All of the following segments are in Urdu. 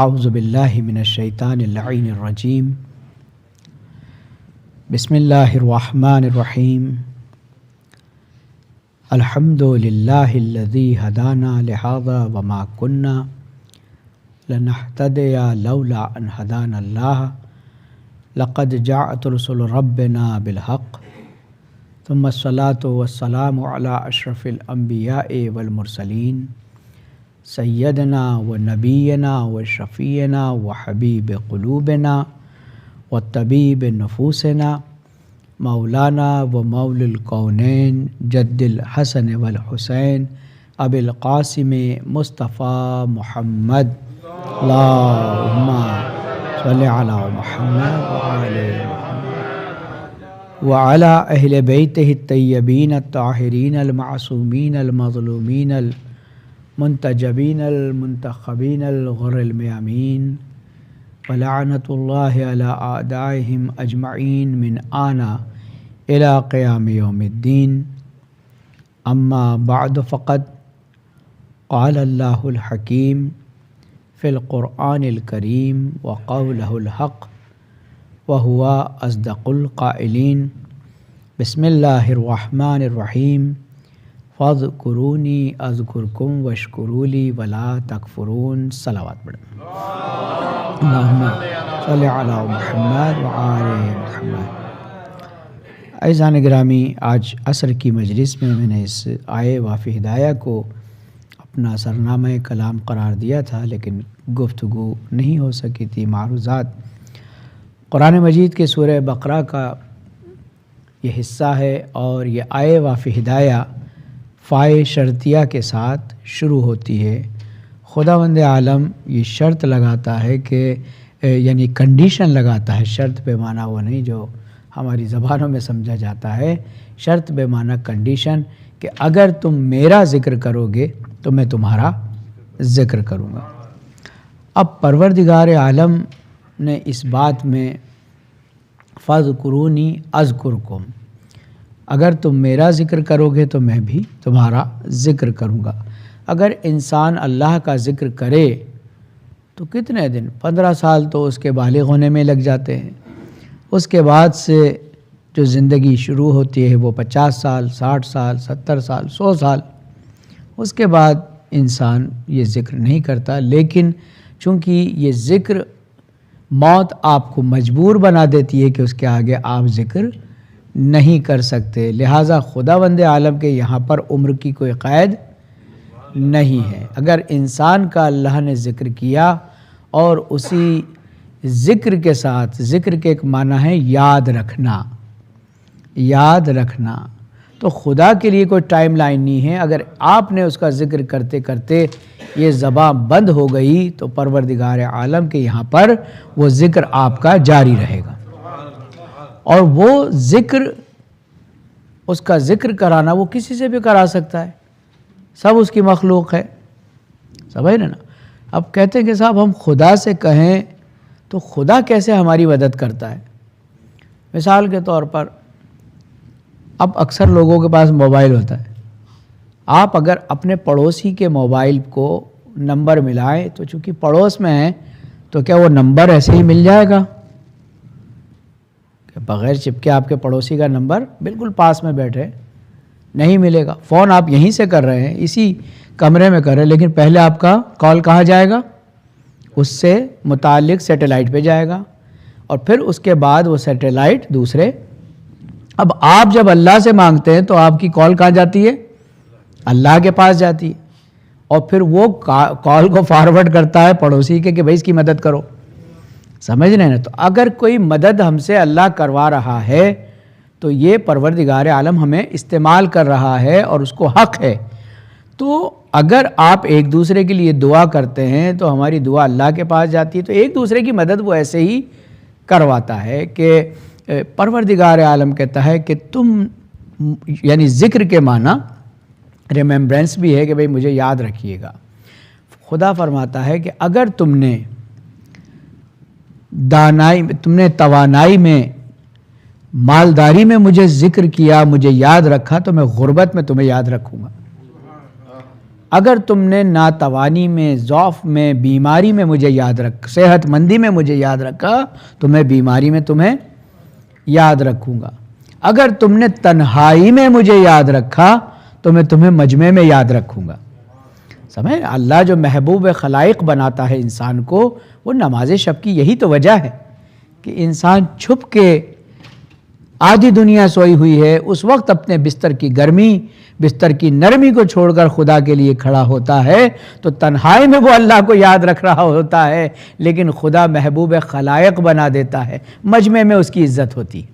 اعوذ باللہ من الشیطان اللعین الرجیم بسم اللہ الرحمن الرحیم الحمد للہ الذی ہدانا لہذا وما کنا لنہتدی لولا ان ہدانا اللہ لقد جاءت رسل ربنا بالحق ثم الصلاة والسلام علی اشرف الانبیاء والمرسلین سیدنا و نبینا و شفیعنا و حبیب قلوبنا و طبیب نفوسنا مولانا و مول الکونین جد الحسن والحسین ابی القاسم مصطفیٰ محمد اللہم صلی علی محمد وآل محمد وعلی اہل بیتہ الطیبین الطاہرین المعصومین المظلومین منتجبین المنتخبین الغر المیامین ولعنت اللہ علی اعدائہم اجمعین من آنا الى قیام یوم الدین اما بعد فقد قال اللہ الحکیم فی القرآن الکریم وقولہ الحق وہو اصدق القائلین بسم اللہ الرحمن الرحیم فاذکرونی اذکرکم واشکروا لی ولا تکفرون صلوات پڑھیں اللہم صلی علی محمد وآل محمد۔ عزیزان گرامی، آج عصر کی مجلس میں نے اس آئے وافی ہدایہ کو اپنا سرنامہ کلام قرار دیا تھا، لیکن گفتگو نہیں ہو سکی تھی، معروضات۔ قرآن مجید کے سورہ بقرہ کا یہ حصہ ہے اور یہ آئے وافی ہدایہ فائے شرطیہ کے ساتھ شروع ہوتی ہے۔ خداوند عالم یہ شرط لگاتا ہے کہ یعنی کنڈیشن لگاتا ہے، شرط بے معنی وہ نہیں جو ہماری زبانوں میں سمجھا جاتا ہے، شرط بے معنی کنڈیشن، کہ اگر تم میرا ذکر کرو گے تو میں تمہارا ذکر کروں گا۔ اب پروردگار عالم نے اس بات میں فاذکرونی اذکرکم، اگر تم میرا ذکر کرو گے تو میں بھی تمہارا ذکر کروں گا۔ اگر انسان اللہ کا ذکر کرے تو کتنے دن، 15 سال تو اس کے بالغ ہونے میں لگ جاتے ہیں، اس کے بعد سے جو زندگی شروع ہوتی ہے وہ 50 سال، 60 سال، 70 سال، 100 سال، اس کے بعد انسان یہ ذکر نہیں کرتا۔ لیکن چونکہ یہ ذکر موت آپ کو مجبور بنا دیتی ہے کہ اس کے آگے آپ ذکر نہیں کر سکتے، لہٰذا خداوند عالم کے یہاں پر عمر کی کوئی قید نہیں ہے۔ اگر انسان کا اللہ نے ذکر کیا اور اسی ذکر کے ساتھ، ذکر کے ایک معنی ہے یاد رکھنا، یاد رکھنا، تو خدا کے لیے کوئی ٹائم لائن نہیں ہے۔ اگر آپ نے اس کا ذکر کرتے کرتے یہ زبان بند ہو گئی تو پروردگار عالم کے یہاں پر وہ ذکر آپ کا جاری رہے گا، اور وہ ذکر، اس کا ذکر کرانا وہ کسی سے بھی کرا سکتا ہے، سب اس کی مخلوق ہے، سمجھ نا۔ اب کہتے ہیں کہ صاحب ہم خدا سے کہیں تو خدا کیسے ہماری مدد کرتا ہے؟ مثال کے طور پر اب اکثر لوگوں کے پاس موبائل ہوتا ہے، آپ اگر اپنے پڑوسی کے موبائل کو نمبر ملائیں تو چونکہ پڑوس میں ہیں تو کیا وہ نمبر ایسے ہی مل جائے گا؟ کہ بغیر چپکے آپ کے پڑوسی کا نمبر بالکل پاس میں بیٹھے نہیں ملے گا۔ فون آپ یہیں سے کر رہے ہیں، اسی کمرے میں کر رہے ہیں، لیکن پہلے آپ کا کال کہاں جائے گا؟ اس سے متعلق سیٹلائٹ پہ جائے گا، اور پھر اس کے بعد وہ سیٹلائٹ دوسرے۔ اب آپ جب اللہ سے مانگتے ہیں تو آپ کی کال کہاں جاتی ہے؟ اللہ کے پاس جاتی ہے، اور پھر وہ کال کو فارورڈ کرتا ہے پڑوسی کے کہ بھائی اس کی مدد کرو، سمجھ رہے ہیں نا۔ تو اگر کوئی مدد ہم سے اللہ کروا رہا ہے تو یہ پروردگار عالم ہمیں استعمال کر رہا ہے اور اس کو حق ہے۔ تو اگر آپ ایک دوسرے کے لیے دعا کرتے ہیں تو ہماری دعا اللہ کے پاس جاتی ہے، تو ایک دوسرے کی مدد وہ ایسے ہی کرواتا ہے کہ پروردگار عالم کہتا ہے کہ تم، یعنی ذکر کے معنی ریممبرنس بھی ہے کہ بھئی مجھے یاد رکھیے گا۔ خدا فرماتا ہے کہ اگر تم نے توانائی میں، مالداری میں مجھے ذکر کیا، مجھے یاد رکھا، تو میں غربت میں تمہیں یاد رکھوں گا۔ اگر تم نے ناتوانی میں، ضعف میں، بیماری میں مجھے یاد رکھا، صحت مندی میں مجھے یاد رکھا تو میں بیماری میں تمہیں یاد رکھوں گا۔ اگر تم نے تنہائی میں مجھے یاد رکھا تو میں تمہیں مجمع میں یاد رکھوں گا۔ سمجھ؟ اللہ جو محبوب خلائق بناتا ہے انسان کو، وہ نماز شب کی یہی تو وجہ ہے کہ انسان چھپ کے، آدھی دنیا سوئی ہوئی ہے، اس وقت اپنے بستر کی گرمی، بستر کی نرمی کو چھوڑ کر خدا کے لیے کھڑا ہوتا ہے، تو تنہائی میں وہ اللہ کو یاد رکھ رہا ہوتا ہے، لیکن خدا محبوب خلائق بنا دیتا ہے، مجمع میں اس کی عزت ہوتی ہے،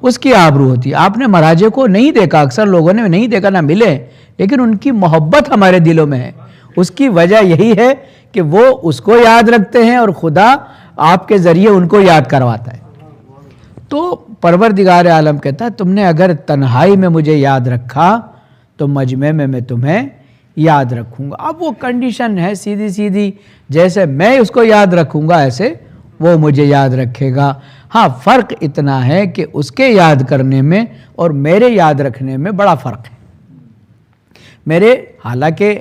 اس کی آبرو ہوتی ہے۔ آپ نے مراجع کو نہیں دیکھا، اکثر لوگوں نے نہیں دیکھا، نہ ملے، لیکن ان کی محبت ہمارے دلوں میں ہے۔ اس کی وجہ یہی ہے کہ وہ اس کو یاد رکھتے ہیں اور خدا آپ کے ذریعے ان کو یاد کرواتا ہے۔ تو پروردگار عالم کہتا ہے تم نے اگر تنہائی میں مجھے یاد رکھا تو مجمع میں میں تمہیں یاد رکھوں گا۔ اب وہ کنڈیشن ہے سیدھی سیدھی، جیسے میں اس کو یاد رکھوں گا ایسے وہ مجھے یاد رکھے گا۔ ہاں فرق اتنا ہے کہ اس کے یاد کرنے میں اور میرے یاد رکھنے میں بڑا فرق ہے۔ میرے حالانکہ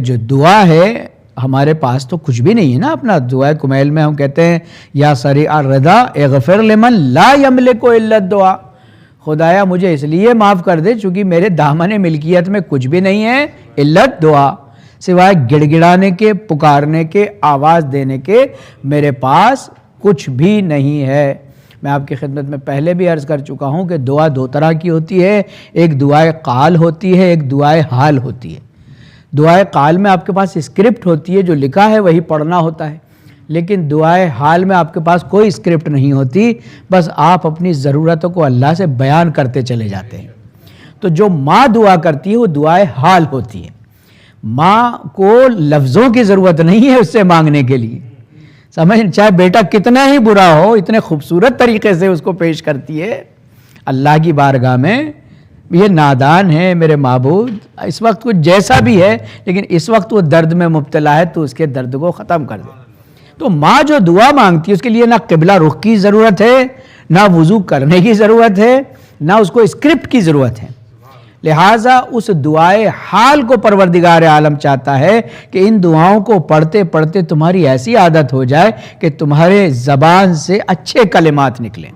جو دعا ہے ہمارے پاس تو کچھ بھی نہیں ہے نا، اپنا دعا کمیل میں ہم کہتے ہیں یا سریع الرضا اغفر لمن لا یملک الا الدعاء، خدایا مجھے اس لیے معاف کر دے چونکہ میرے دامن ملکیت میں کچھ بھی نہیں ہے الا الدعاء، سوائے گڑ گڑانے کے، پکارنے کے، آواز دینے کے میرے پاس کچھ بھی نہیں ہے۔ میں آپ کی خدمت میں پہلے بھی عرض کر چکا ہوں کہ دعا دو طرح کی ہوتی ہے، ایک دعائے قال ہوتی ہے، ایک دعائے حال ہوتی ہے۔ دعائے قال میں آپ کے پاس اسکرپٹ ہوتی ہے، جو لکھا ہے وہی پڑھنا ہوتا ہے، لیکن دعائے حال میں آپ کے پاس کوئی اسکرپٹ نہیں ہوتی، بس آپ اپنی ضرورتوں کو اللہ سے بیان کرتے چلے جاتے ہیں۔ تو جو ماں دعا کرتی ہے وہ دعائے حال ہوتی ہے۔ ماں کو لفظوں کی ضرورت نہیں ہے اس سے مانگنے کے لیے، سمجھ، چاہے بیٹا کتنا ہی برا ہو، اتنے خوبصورت طریقے سے اس کو پیش کرتی ہے اللہ کی بارگاہ میں، یہ نادان ہے میرے معبود، اس وقت کچھ جیسا بھی ہے لیکن اس وقت وہ درد میں مبتلا ہے تو اس کے درد کو ختم کر دے۔ تو ماں جو دعا مانگتی ہے اس کے لیے نہ قبلہ رخ کی ضرورت ہے، نہ وضو کرنے کی ضرورت ہے، نہ اس کو اسکرپٹ کی ضرورت ہے۔ لہٰذا اس دعائے حال کو پروردگار عالم چاہتا ہے کہ ان دعاؤں کو پڑھتے پڑھتے تمہاری ایسی عادت ہو جائے کہ تمہارے زبان سے اچھے کلمات نکلیں۔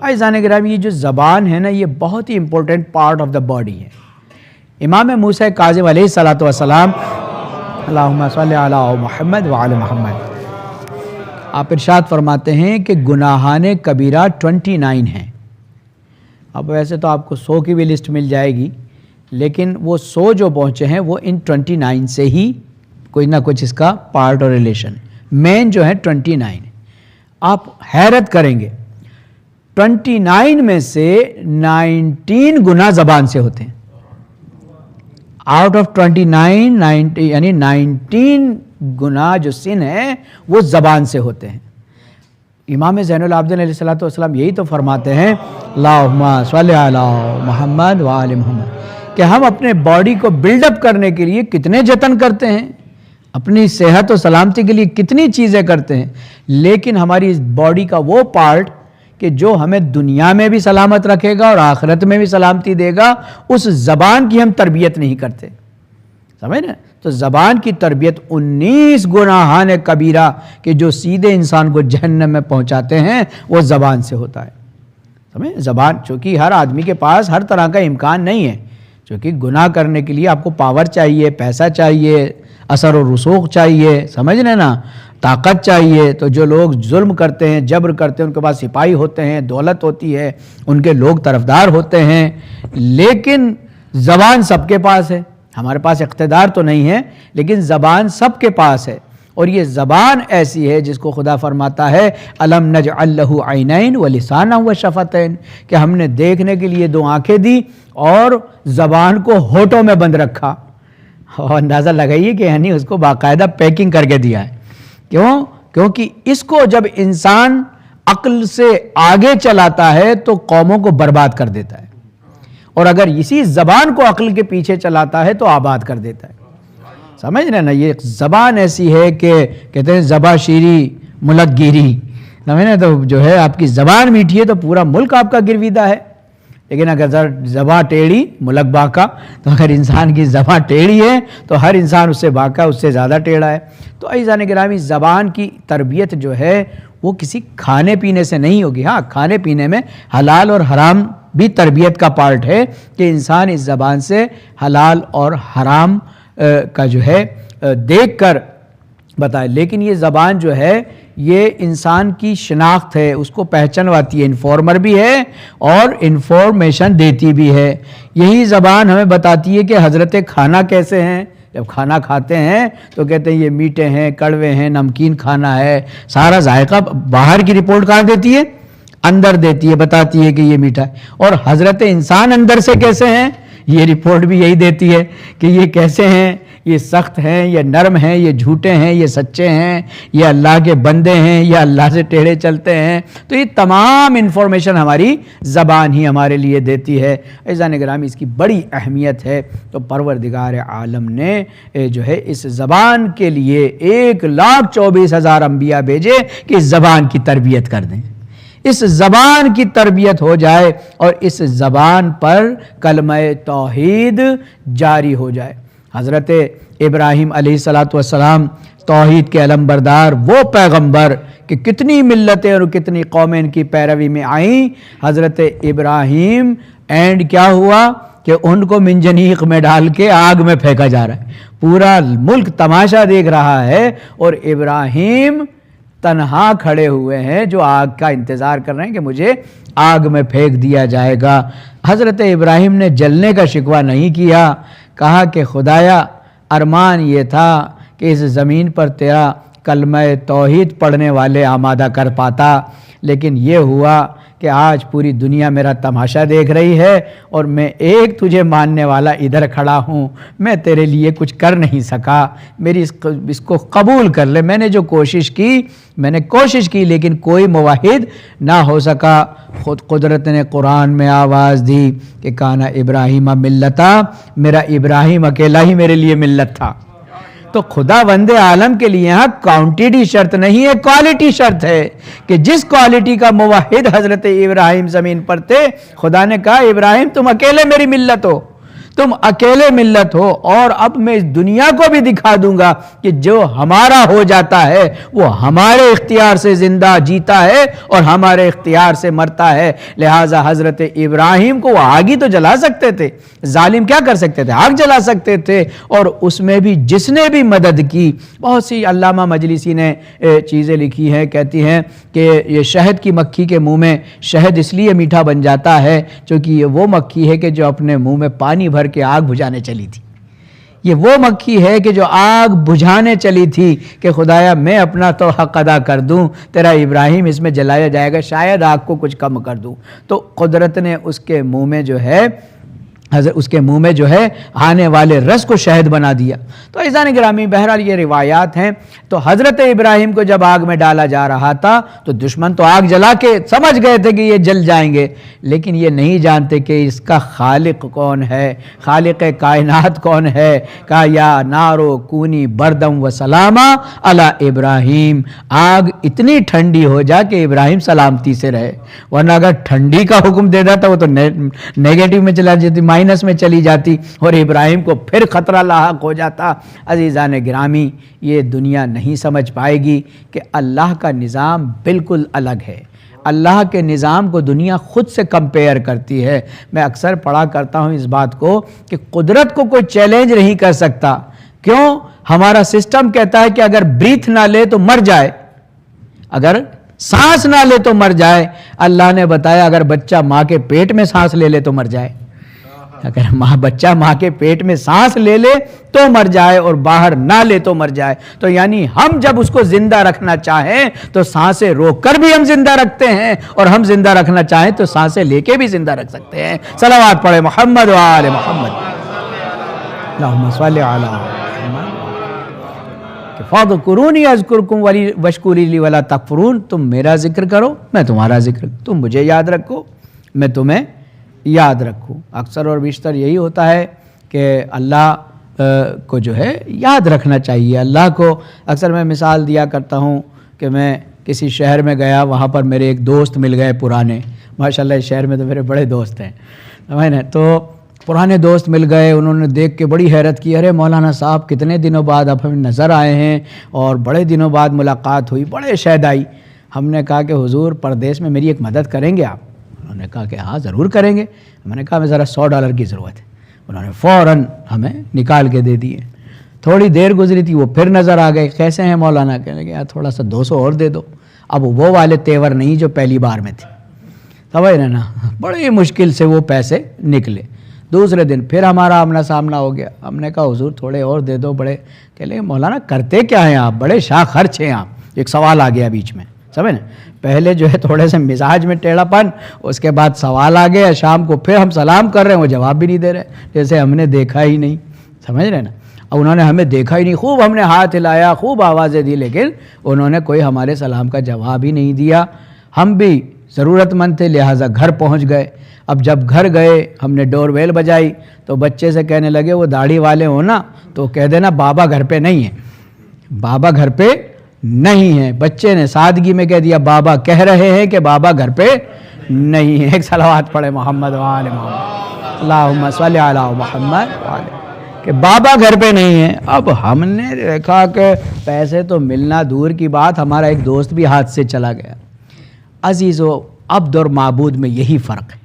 عزیزان گرامی، یہ جو زبان ہے نا، یہ بہت ہی important part of the body ہے۔ امام موسیٰ کاظم علیہ الصلوۃ والسلام، اللہم صلی علی محمد وعلی محمد، آپ ارشاد فرماتے ہیں کہ گناہان کبیرہ 29 ہیں۔ اب ویسے تو آپ کو 100 کی بھی لسٹ مل جائے گی، لیکن وہ 100 جو پہنچے ہیں وہ ان 29 سے ہی کوئی نہ کچھ اس کا پارٹ اور ریلیشن، مین جو ہے 29۔ آپ حیرت کریں گے 29 میں سے 19 گناہ زبان سے ہوتے ہیں۔ آؤٹ آف 29 یعنی 19 گناہ جو سن ہے وہ زبان سے ہوتے ہیں۔ امام زین العابدین علیہ الصلوۃ والسلام یہی تو فرماتے ہیں اللہم صلی علی محمد وآل محمد، کہ ہم اپنے باڈی کو بلڈ اپ کرنے کے لیے کتنے جتن کرتے ہیں، اپنی صحت و سلامتی کے لیے کتنی چیزیں کرتے ہیں، لیکن ہماری اس باڈی کا وہ پارٹ کہ جو ہمیں دنیا میں بھی سلامت رکھے گا اور آخرت میں بھی سلامتی دے گا، اس زبان کی ہم تربیت نہیں کرتے، سمجھ نا؟ تو زبان کی تربیت 19 گناہان کبیرہ کہ جو سیدھے انسان کو جہنم میں پہنچاتے ہیں وہ زبان سے ہوتا ہے، سمجھ؟ زبان، چونکہ ہر آدمی کے پاس ہر طرح کا امکان نہیں ہے، چونکہ گناہ کرنے کے لیے آپ کو پاور چاہیے، پیسہ چاہیے، اثر و رسوخ چاہیے، سمجھ رہے نا، طاقت چاہیے۔ تو جو لوگ ظلم کرتے ہیں، جبر کرتے ہیں، ان کے پاس سپاہی ہوتے ہیں، دولت ہوتی ہے، ان کے لوگ طرفدار ہوتے ہیں، لیکن زبان سب کے پاس ہے۔ ہمارے پاس اقتدار تو نہیں ہے لیکن زبان سب کے پاس ہے، اور یہ زبان ایسی ہے جس کو خدا فرماتا ہے الم نجعل لہ عینین ولسانا وشفتین، کہ ہم نے دیکھنے کے لیے 2 آنکھیں دی اور زبان کو ہونٹوں میں بند رکھا۔ اور اندازہ لگائیے کہ یعنی اس کو باقاعدہ پیکنگ کر کے دیا ہے۔ کیوں؟ کیونکہ اس کو جب انسان عقل سے آگے چلاتا ہے تو قوموں کو برباد کر دیتا ہے، اور اگر اسی زبان کو عقل کے پیچھے چلاتا ہے تو آباد کر دیتا ہے، سمجھ رہے نا؟ یہ زبان ایسی ہے کہ کہتے ہیں زبا شیری ملک گیری، سمجھ رہے؟ تو جو ہے آپ کی زبان میٹھی ہے تو پورا ملک آپ کا گرویدہ ہے۔ لیکن اگر زباں ٹیڑھی ملک باکا، تو اگر انسان کی زباں ٹیڑھی ہے تو ہر انسان اس سے باکا، اس سے زیادہ ٹیڑھا ہے۔ تو عزیزان گرامی، زبان کی تربیت جو ہے وہ کسی کھانے پینے سے نہیں ہوگی۔ ہاں، کھانے پینے میں حلال اور حرام بھی تربیت کا پارٹ ہے کہ انسان اس زبان سے حلال اور حرام کا جو ہے دیکھ کر بتائے، لیکن یہ زبان جو ہے یہ انسان کی شناخت ہے، اس کو پہچانواتی ہے، انفارمر بھی ہے اور انفارمیشن دیتی بھی ہے۔ یہی زبان ہمیں بتاتی ہے کہ حضرت کھانا کیسے ہیں۔ جب کھانا کھاتے ہیں تو کہتے ہیں یہ میٹھے ہیں، کڑوے ہیں، نمکین کھانا ہے، سارا ذائقہ باہر کی رپورٹ کہاں دیتی ہے؟ اندر دیتی ہے، بتاتی ہے کہ یہ میٹھا ہے۔ اور حضرت انسان اندر سے کیسے ہیں، یہ رپورٹ بھی یہی دیتی ہے کہ یہ کیسے ہیں، یہ سخت ہیں، یہ نرم ہیں، یہ جھوٹے ہیں، یہ سچے ہیں، یہ اللہ کے بندے ہیں، یہ اللہ سے ٹیڑھے چلتے ہیں۔ تو یہ تمام انفارمیشن ہماری زبان ہی ہمارے لیے دیتی ہے۔ عزیزان گرامی، اس کی بڑی اہمیت ہے۔ تو پروردگار عالم نے جو ہے اس زبان کے لیے 1,24,000 انبیاء بھیجے کہ اس زبان کی تربیت کر دیں، اس زبان کی تربیت ہو جائے اور اس زبان پر کلمہ توحید جاری ہو جائے۔ حضرت ابراہیم علیہ السلام توحید کے علمبردار، وہ پیغمبر کہ کتنی ملتیں اور کتنی قومیں ان کی پیروی میں آئیں۔ حضرت ابراہیم اینڈ کیا ہوا کہ ان کو منجنیق میں ڈال کے آگ میں پھینکا جا رہا ہے، پورا ملک تماشا دیکھ رہا ہے اور ابراہیم تنہا کھڑے ہوئے ہیں جو آگ کا انتظار کر رہے ہیں کہ مجھے آگ میں پھینک دیا جائے گا۔ حضرت ابراہیم نے جلنے کا شکوہ نہیں کیا، کہا کہ خدایا ارمان یہ تھا کہ اس زمین پر تیرا کلمہ توحید پڑھنے والے آمادہ کر پاتا، لیکن یہ ہوا کہ آج پوری دنیا میرا تماشا دیکھ رہی ہے اور میں ایک تجھے ماننے والا ادھر کھڑا ہوں، میں تیرے لیے کچھ کر نہیں سکا، میری اس کو قبول کر لے۔ میں نے جو کوشش کی لیکن کوئی موحد نہ ہو سکا۔ خود قدرت نے قرآن میں آواز دی کہ کانا ابراہیم ملتا، میرا ابراہیم اکیلا ہی میرے لیے ملت تھا۔ تو خدا بند عالم کے لیے یہاں کوانٹیٹی شرط نہیں ہے، کوالٹی شرط ہے کہ جس کوالٹی کا موحد حضرت ابراہیم زمین پر تھے، خدا نے کہا ابراہیم تم اکیلے میری ملت ہو، تم اکیلے ملت ہو، اور اب میں اس دنیا کو بھی دکھا دوں گا کہ جو ہمارا ہو جاتا ہے وہ ہمارے اختیار سے زندہ جیتا ہے اور ہمارے اختیار سے مرتا ہے۔ لہٰذا حضرت ابراہیم کو وہ آگ ہی تو جلا سکتے تھے، ظالم کیا کر سکتے تھے؟ آگ جلا سکتے تھے، اور اس میں بھی جس نے بھی مدد کی۔ بہت سی علامہ مجلسی نے چیزیں لکھی ہیں، کہتی ہیں کہ یہ شہد کی مکھی کے منہ میں شہد اس لیے میٹھا بن جاتا ہے چونکہ یہ وہ مکھی ہے کہ جو اپنے منہ میں پانی بھر کے آگ بجھانے چلی تھی، یہ وہ مکھی ہے کہ جو آگ بجھانے چلی تھی کہ خدایا میں اپنا تو حق ادا کر دوں، تیرا ابراہیم اس میں جلایا جائے گا، شاید آگ کو کچھ کم کر دوں۔ تو قدرت نے اس کے منہ میں جو ہے آنے والے رس کو شہد بنا دیا۔ تو عزیزان گرامی، بہرحال یہ روایات ہیں۔ تو حضرت ابراہیم کو جب آگ میں ڈالا جا رہا تھا تو دشمن تو آگ جلا کے سمجھ گئے تھے کہ یہ جل جائیں گے، لیکن یہ نہیں جانتے کہ اس کا خالق کون ہے، خالق کائنات کون ہے۔ کہا یا نارو کونی بردم و سلاما علی ابراہیم، آگ اتنی ٹھنڈی ہو جا کہ ابراہیم سلامتی سے رہے، ورنہ اگر ٹھنڈی کا حکم دے دیتا وہ تو نیگیٹو میں چلا جاتی، مائنس میں چلی جاتی اور ابراہیم کو پھر خطرہ لاحق ہو جاتا۔ عزیزان گرامی، یہ دنیا نہیں سمجھ پائے گی کہ اللہ کا نظام بالکل الگ ہے۔ اللہ کے نظام کو دنیا خود سے کمپیئر کرتی ہے۔ میں اکثر پڑھا کرتا ہوں اس بات کو کہ قدرت کو کوئی چیلنج نہیں کر سکتا۔ کیوں؟ ہمارا سسٹم کہتا ہے کہ اگر بریتھ نہ لے تو مر جائے، اگر سانس نہ لے تو مر جائے۔ اللہ نے بتایا اگر بچہ ماں کے پیٹ میں سانس لے لے تو مر جائے، اگر بچہ ماں کے پیٹ میں سانس لے لے تو مر جائے اور باہر نہ لے تو مر جائے۔ تو یعنی ہم جب اس کو زندہ رکھنا چاہیں تو سانسیں روک کر بھی ہم زندہ رکھتے ہیں، اور ہم زندہ رکھنا چاہیں تو سانسیں لے کے بھی زندہ رکھ سکتے ہیں۔ صلوات پڑھے محمد و آل محمد، اللہم صلی علی محمد۔ فاذکرونی اذکرکم واشکروا لی ولا تکفرون، تم میرا ذکر کرو میں تمہارا ذکر، تم مجھے یاد رکھو میں تمہیں یاد رکھوں۔ اکثر اور بیشتر یہی ہوتا ہے کہ اللہ کو جو ہے یاد رکھنا چاہیے۔ اللہ کو اکثر میں مثال دیا کرتا ہوں کہ میں کسی شہر میں گیا، وہاں پر میرے ایک دوست مل گئے پرانے، ماشاءاللہ اس شہر میں تو میرے بڑے دوست ہیں، سمجھ نا. تو پرانے دوست مل گئے، انہوں نے دیکھ کے بڑی حیرت کی، ارے مولانا صاحب کتنے دنوں بعد اب ہمیں نظر آئے ہیں اور بڑے دنوں بعد ملاقات ہوئی، بڑے شہد آئی. ہم نے کہا کہ حضور پردیس میں میری ایک مدد کریں گے آپ؟ انہوں نے کہا کہ ہاں ضرور کریں گے. میں نے کہا ہمیں ذرا $100 کی ضرورت ہے. انہوں نے فوراً ہمیں نکال کے دے دیے. تھوڑی دیر گزری تھی، وہ پھر نظر آ گئے، کیسے ہیں مولانا؟ کہنے لگے یار تھوڑا سا 200 اور دے دو. اب وہ والے تیور نہیں جو پہلی بار میں تھے، سمجھ رہے نا. بڑی مشکل سے وہ پیسے نکلے. دوسرے دن پھر ہمارا آمنا سامنا ہو گیا. ہم نے کہا حضور تھوڑے اور دے دو. بڑے کہہ لیں مولانا کرتے کیا ہیں آپ، بڑے شاہ خرچ ہیں آپ. ایک سوال آ گیا بیچ میں، سمجھ نا. پہلے جو ہے تھوڑے سے مزاج میں ٹیڑھا پن، اس کے بعد سوال آ گیا. شام کو پھر ہم سلام کر رہے ہیں، وہ جواب بھی نہیں دے رہے، جیسے ہم نے دیکھا ہی نہیں، سمجھ رہے نا. اور انہوں نے ہمیں دیکھا ہی نہیں. خوب ہم نے ہاتھ ہلایا، خوب آوازیں دی، لیکن انہوں نے کوئی ہمارے سلام کا جواب ہی نہیں دیا. ہم بھی ضرورت مند تھے، لہٰذا گھر پہنچ گئے. اب جب گھر گئے ہم نے ڈور بیل بجائی تو بچے سے کہنے لگے وہ داڑھی والے ہو نا تو کہہ دینا بابا گھر پہ نہیں ہے، بابا گھر پہ نہیں ہے. بچے نے سادگی میں کہہ دیا بابا کہہ رہے ہیں کہ بابا گھر پہ نہیں ہے. ایک صلوات پڑھے محمد وآل محمد، اللہم صلی علی محمد وآل، کہ بابا گھر پہ نہیں ہے. اب ہم نے دیکھا کہ پیسے تو ملنا دور کی بات، ہمارا ایک دوست بھی ہاتھ سے چلا گیا. عزیزو، عبد اور معبود میں یہی فرق ہے.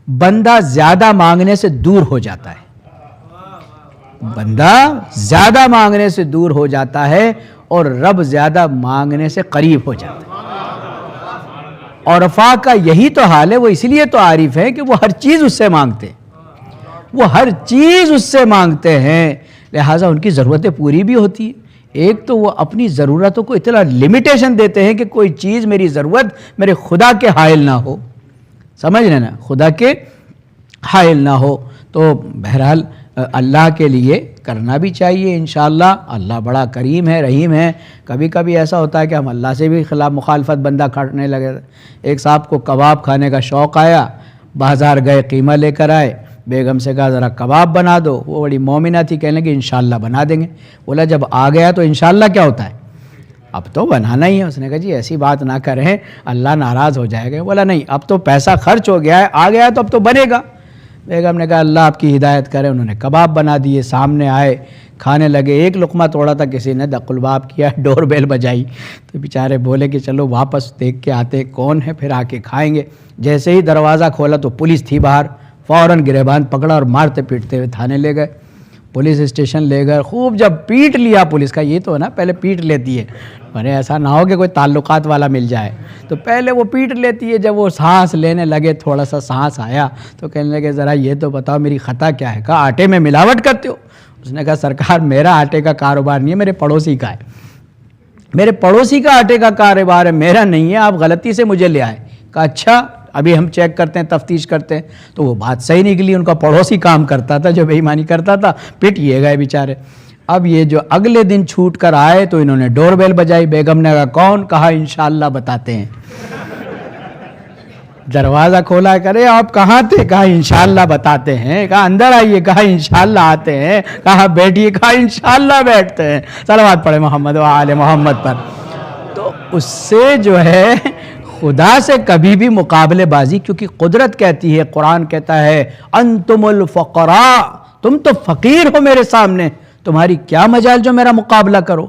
بندہ زیادہ مانگنے سے دور ہو جاتا ہے، بندہ زیادہ مانگنے سے دور ہو جاتا ہے اور رب زیادہ مانگنے سے قریب ہو جاتا ہے. عرفاء کا یہی تو حال ہے. وہ اس لیے تو عارف ہے کہ وہ ہر چیز اس سے مانگتے ہیں، وہ ہر چیز اس سے مانگتے ہیں، لہٰذا ان کی ضرورتیں پوری بھی ہوتی ہیں. ایک تو وہ اپنی ضرورتوں کو اتنا لمیٹیشن دیتے ہیں کہ کوئی چیز میری ضرورت میرے خدا کے حائل نہ ہو، سمجھ رہے نا، خدا کے حائل نہ ہو. تو بہرحال اللہ کے لیے کرنا بھی چاہیے انشاءاللہ. اللہ بڑا کریم ہے، رحیم ہے. کبھی کبھی ایسا ہوتا ہے کہ ہم اللہ سے بھی خلاف مخالفت بندہ کھاٹنے لگے. ایک صاحب کو کباب کھانے کا شوق آیا، بازار گئے، قیمہ لے کر آئے. بیگم سے کہا ذرا کباب بنا دو. وہ بڑی مومنہ تھی، کہنے لگی انشاءاللہ بنا دیں گے. بولا جب آ گیا تو انشاءاللہ کیا ہوتا ہے، اب تو بنانا ہی ہے. اس نے کہا جی ایسی بات نہ کریں، اللہ ناراض ہو جائے گا. بولا نہیں، اب تو پیسہ خرچ ہو گیا ہے، آ گیا تو اب تو بنے گا. بیگم نے کہا اللہ آپ کی ہدایت کرے. انہوں نے کباب بنا دیے، سامنے آئے، کھانے لگے. ایک لقمہ توڑا تھا، کسی نے دق الباب کیا، ڈور بیل بجائی. تو بیچارے بولے کہ چلو واپس دیکھ کے آتے کون ہے، پھر آ کے کھائیں گے. جیسے ہی دروازہ کھولا تو پولیس تھی باہر. فوراً گریبان پکڑا اور مارتے پیٹتے ہوئے تھانے لے گئے. پولیس اسٹیشن لے گئے. خوب جب پیٹ لیا پولیس کا، یہ تو ہے نا پہلے پیٹ لیتی ہے، ارے ایسا نہ ہو کہ کوئی تعلقات والا مل جائے. تو پہلے وہ پیٹ لیتی ہے. جب وہ سانس لینے لگے، تھوڑا سا سانس آیا تو کہنے لگے ذرا یہ تو بتاؤ میری خطا کیا ہے. کہا آٹے میں ملاوٹ کرتے ہو. اس نے کہا سرکار میرا آٹے کا کاروبار نہیں ہے، میرے پڑوسی کا ہے، میرے پڑوسی کا آٹے کا کاروبار ہے، میرا نہیں ہے، آپ غلطی سے مجھے لے آئے. کہا اچھا ابھی ہم چیک کرتے ہیں، تفتیش کرتے ہیں. تو وہ بات صحیح نکلی، ان کا پڑوسی کام کرتا تھا جو بے ایمانی کرتا تھا. پٹ یہ گئے بیچارے. اب یہ جو اگلے دن چھوٹ کر آئے تو انہوں نے ڈور بیل بجائی. بیگم نے کہا کون؟ کہا انشاءاللہ بتاتے ہیں. دروازہ کھولا، کرے آپ کہاں تھے؟ کہا انشاءاللہ بتاتے ہیں. کہا اندر آئیے. کہا انشاءاللہ آتے ہیں. کہا بیٹھیے. کہا انشاءاللہ بیٹھتے ہیں. صلوات پڑھے محمد و آل محمد پر. تو اس سے جو ہے خدا سے کبھی بھی مقابلے بازی، کیونکہ قدرت کہتی ہے، قرآن کہتا ہے انتم الفقراء، تم تو فقیر ہو میرے سامنے، تمہاری کیا مجال جو میرا مقابلہ کرو.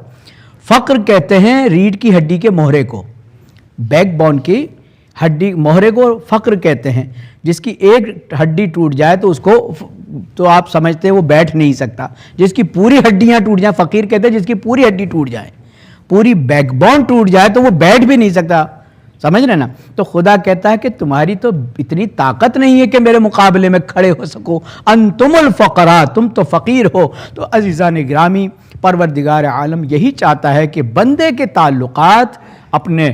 فقر کہتے ہیں ریڑھ کی ہڈی کے مہرے کو، بیک بون کی ہڈی مہرے کو فقر کہتے ہیں. جس کی ایک ہڈی ٹوٹ جائے تو اس کو تو آپ سمجھتے ہیں وہ بیٹھ نہیں سکتا. جس کی پوری ہڈیاں ٹوٹ جائیں، فقیر کہتے ہیں جس کی پوری ہڈی ٹوٹ جائے، پوری بیک بون ٹوٹ جائے تو وہ بیٹھ بھی نہیں سکتا. سمجھ رہے نا. تو خدا کہتا ہے کہ تمہاری تو اتنی طاقت نہیں ہے کہ میرے مقابلے میں کھڑے ہو سکو. انتم الفقراء، تم تو فقیر ہو. تو عزیزان گرامی، پروردگار عالم یہی چاہتا ہے کہ بندے کے تعلقات اپنے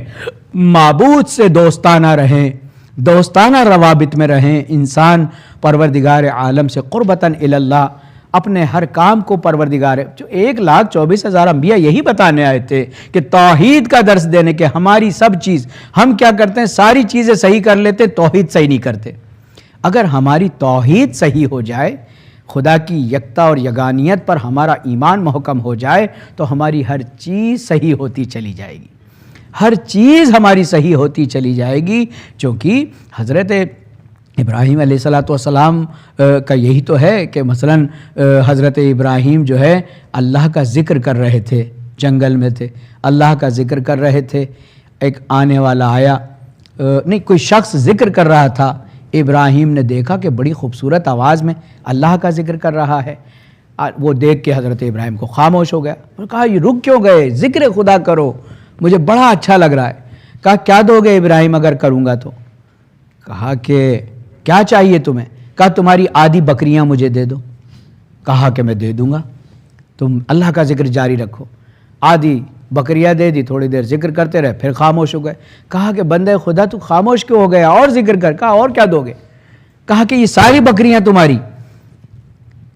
معبود سے دوستانہ رہیں، دوستانہ روابط میں رہیں. انسان پروردگار عالم سے قربتاً الی اللہ اپنے ہر کام کو پروردگار، جو 1,24,000 انبیاء یہی بتانے آئے تھے کہ توحید کا درس دینے کے ہماری سب چیز، ہم کیا کرتے ہیں ساری چیزیں صحیح کر لیتے، توحید صحیح نہیں کرتے. اگر ہماری توحید صحیح ہو جائے، خدا کی یکتا اور یگانیت پر ہمارا ایمان محکم ہو جائے تو ہماری ہر چیز صحیح ہوتی چلی جائے گی. ہر چیز ہماری صحیح ہوتی چلی جائے گی، چونکہ حضرت ابراہیم علیہ السلام کا یہی تو ہے کہ مثلاً حضرت ابراہیم جو ہے اللہ کا ذکر کر رہے تھے، جنگل میں تھے، اللہ کا ذکر کر رہے تھے، ایک آنے والا آیا، نہیں کوئی شخص ذکر کر رہا تھا، ابراہیم نے دیکھا کہ بڑی خوبصورت آواز میں اللہ کا ذکر کر رہا ہے، وہ دیکھ کے حضرت ابراہیم کو خاموش ہو گیا اور کہا یہ رک کیوں گئے، ذکر خدا کرو، مجھے بڑا اچھا لگ رہا ہے۔ کہا کیا دو گے ابراہیم اگر کروں گا تو؟ کہا کہ کیا چاہیے تمہیں؟ کہا تمہاری آدھی بکریاں مجھے دے دو۔ کہا کہ میں دے دوں گا، تم اللہ کا ذکر جاری رکھو۔ آدھی بکریاں دے دی، تھوڑی دیر ذکر کرتے رہے، پھر خاموش ہو گئے۔ کہا کہ بندے خدا تو خاموش کیوں ہو گیا، اور ذکر کر۔ کہا اور کیا دو گے؟ کہا کہ یہ ساری بکریاں تمہاری۔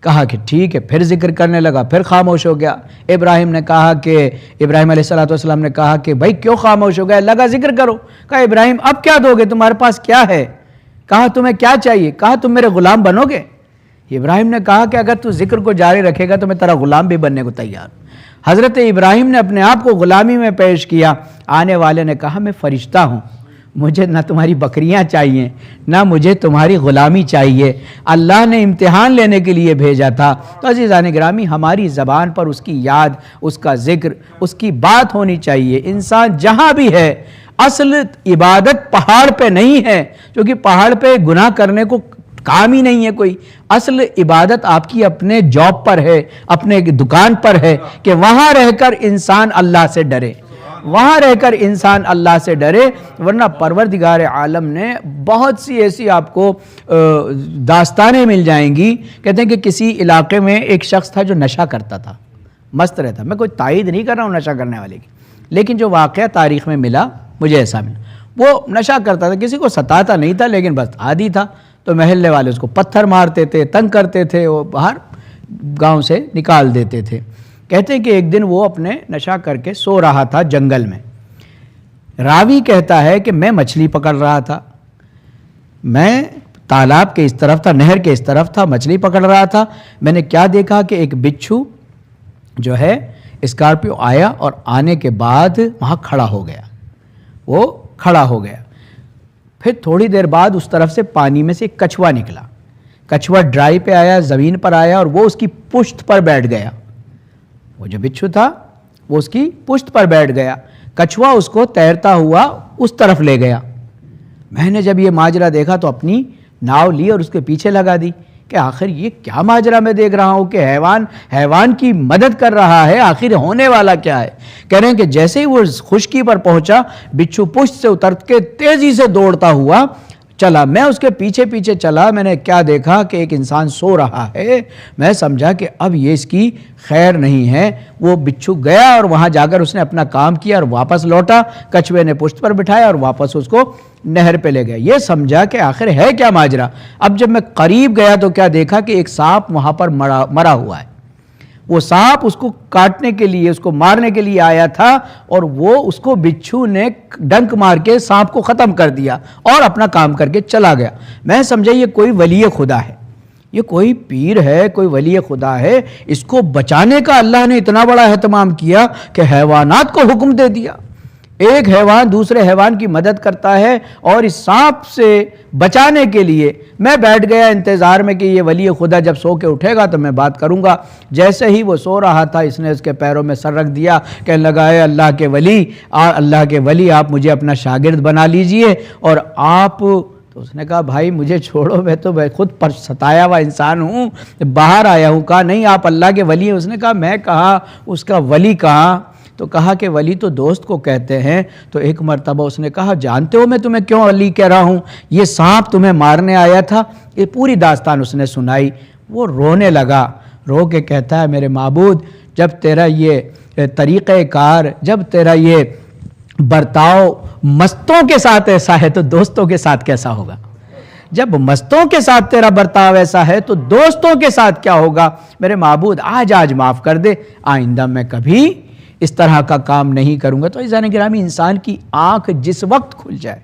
کہا کہ ٹھیک ہے، پھر ذکر کرنے لگا، پھر خاموش ہو گیا۔ ابراہیم نے کہا کہ ابراہیم علیہ السلام نے کہا کہ بھائی کیوں خاموش ہو گئے، لگا ذکر کرو۔ کہا ابراہیم اب کیا دو گے، تمہارے پاس کیا ہے؟ کہا تمہیں کیا چاہیے؟ کہا تم میرے غلام بنو گے؟ ابراہیم نے کہا کہ اگر تو ذکر کو جاری رکھے گا تو میں تیرا غلام بھی بننے کو تیار ہوں۔ حضرت ابراہیم نے اپنے آپ کو غلامی میں پیش کیا۔ آنے والے نے کہا میں فرشتہ ہوں، مجھے نہ تمہاری بکریاں چاہیے نہ مجھے تمہاری غلامی چاہیے، اللہ نے امتحان لینے کے لیے بھیجا تھا۔ تو عزیزان گرامی، ہماری زبان پر اس کی یاد، اس کا ذکر، اس کی بات ہونی چاہیے۔ انسان جہاں بھی ہے، اصل عبادت پہاڑ پہ نہیں ہے، کیونکہ پہاڑ پہ گناہ کرنے کو کام ہی نہیں ہے کوئی۔ اصل عبادت آپ کی اپنے جاب پر ہے، اپنے دکان پر ہے، کہ وہاں رہ کر انسان اللہ سے ڈرے، وہاں رہ کر انسان اللہ سے ڈرے۔ ورنہ پروردگار عالم نے بہت سی ایسی آپ کو داستانیں مل جائیں گی۔ کہتے ہیں کہ کسی علاقے میں ایک شخص تھا جو نشہ کرتا تھا، مست رہتا۔ میں کوئی تائید نہیں کر رہا ہوں نشہ کرنے والے کی، لیکن جو واقعہ تاریخ میں ملا مجھے ایسا ملا، وہ نشہ کرتا تھا، کسی کو ستاتا نہیں تھا لیکن بس عادی تھا، تو محلے والے اس کو پتھر مارتے تھے، تنگ کرتے تھے، وہ باہر گاؤں سے نکال دیتے تھے۔ کہتے ہیں کہ ایک دن وہ اپنے نشہ کر کے سو رہا تھا جنگل میں۔ راوی کہتا ہے کہ میں مچھلی پکڑ رہا تھا، میں تالاب کے اس طرف تھا، نہر کے اس طرف تھا، مچھلی پکڑ رہا تھا۔ میں نے کیا دیکھا کہ ایک بچھو جو ہے اسکارپیو آیا اور آنے کے بعد وہاں کھڑا ہو گیا، وہ کھڑا ہو گیا۔ پھر تھوڑی دیر بعد اس طرف سے پانی میں سے ایک کچھوا نکلا، کچھوا ڈرائی پہ آیا، زمین پر آیا اور وہ اس کی پشت پر بیٹھ گیا۔ وہ جو بچھو تھا وہ اس کی پشت پر بیٹھ گیا، کچھوا اس کو تیرتا ہوا اس طرف لے گیا۔ میں نے جب یہ ماجرا دیکھا تو اپنی ناؤ لی اور اس کے پیچھے لگا دی کہ آخر یہ کیا ماجرا میں دیکھ رہا ہوں کہ حیوان کی مدد کر رہا ہے، آخر ہونے والا کیا ہے؟ کہہ رہے ہیں کہ جیسے ہی وہ خشکی پر پہنچا، بچھو پشت سے اتر کے تیزی سے دوڑتا ہوا چلا۔ میں اس کے پیچھے پیچھے چلا، میں نے کیا دیکھا کہ ایک انسان سو رہا ہے۔ میں سمجھا کہ اب یہ اس کی خیر نہیں ہے۔ وہ بچھو گیا اور وہاں جا کر اس نے اپنا کام کیا اور واپس لوٹا، کچھوے نے پشت پر بٹھایا اور واپس اس کو نہر پہ لے گیا۔ یہ سمجھا کہ آخر ہے کیا ماجرا۔ اب جب میں قریب گیا تو کیا دیکھا کہ ایک سانپ وہاں پر مرا ہوا ہے۔ وہ سانپ اس کو کاٹنے کے لیے، اس کو مارنے کے لیے آیا تھا اور وہ اس کو بچھو نے ڈنک مار کے سانپ کو ختم کر دیا اور اپنا کام کر کے چلا گیا۔ میں سمجھا یہ کوئی ولی خدا ہے، یہ کوئی پیر ہے، کوئی ولی خدا ہے، اس کو بچانے کا اللہ نے اتنا بڑا اہتمام کیا کہ حیوانات کو حکم دے دیا۔ ایک حیوان دوسرے حیوان کی مدد کرتا ہے اور اس سانپ سے بچانے کے لیے میں بیٹھ گیا انتظار میں کہ یہ ولی خدا جب سو کے اٹھے گا تو میں بات کروں گا۔ جیسے ہی وہ سو رہا تھا، اس نے اس کے پیروں میں سر رکھ دیا، کہنے لگا اے اللہ کے ولی آپ مجھے اپنا شاگرد بنا لیجئے اور آپ۔ تو اس نے کہا بھائی مجھے چھوڑو، میں تو خود پر ستایا ہوا انسان ہوں، باہر آیا ہوں۔ کہا نہیں آپ اللہ کے ولی ہیں۔ اس نے کہا میں کہا، اس کا ولی کہاں؟ تو کہا کہ ولی تو دوست کو کہتے ہیں۔ تو ایک مرتبہ اس نے کہا جانتے ہو میں تمہیں کیوں ولی کہہ رہا ہوں؟ یہ سانپ تمہیں مارنے آیا تھا۔ یہ پوری داستان اس نے سنائی۔ وہ رونے لگا، رو کے کہتا ہے میرے معبود، جب تیرا یہ طریقہ کار، جب تیرا یہ برتاؤ مستوں کے ساتھ ایسا ہے تو دوستوں کے ساتھ کیسا ہوگا؟ جب مستوں کے ساتھ تیرا برتاؤ ایسا ہے تو دوستوں کے ساتھ کیا ہوگا؟ میرے معبود آج معاف کر دے، آئندہ میں کبھی اس طرح کا کام نہیں کروں گا۔ تو عزیزان گرامی، انسان کی آنکھ جس وقت کھل جائے،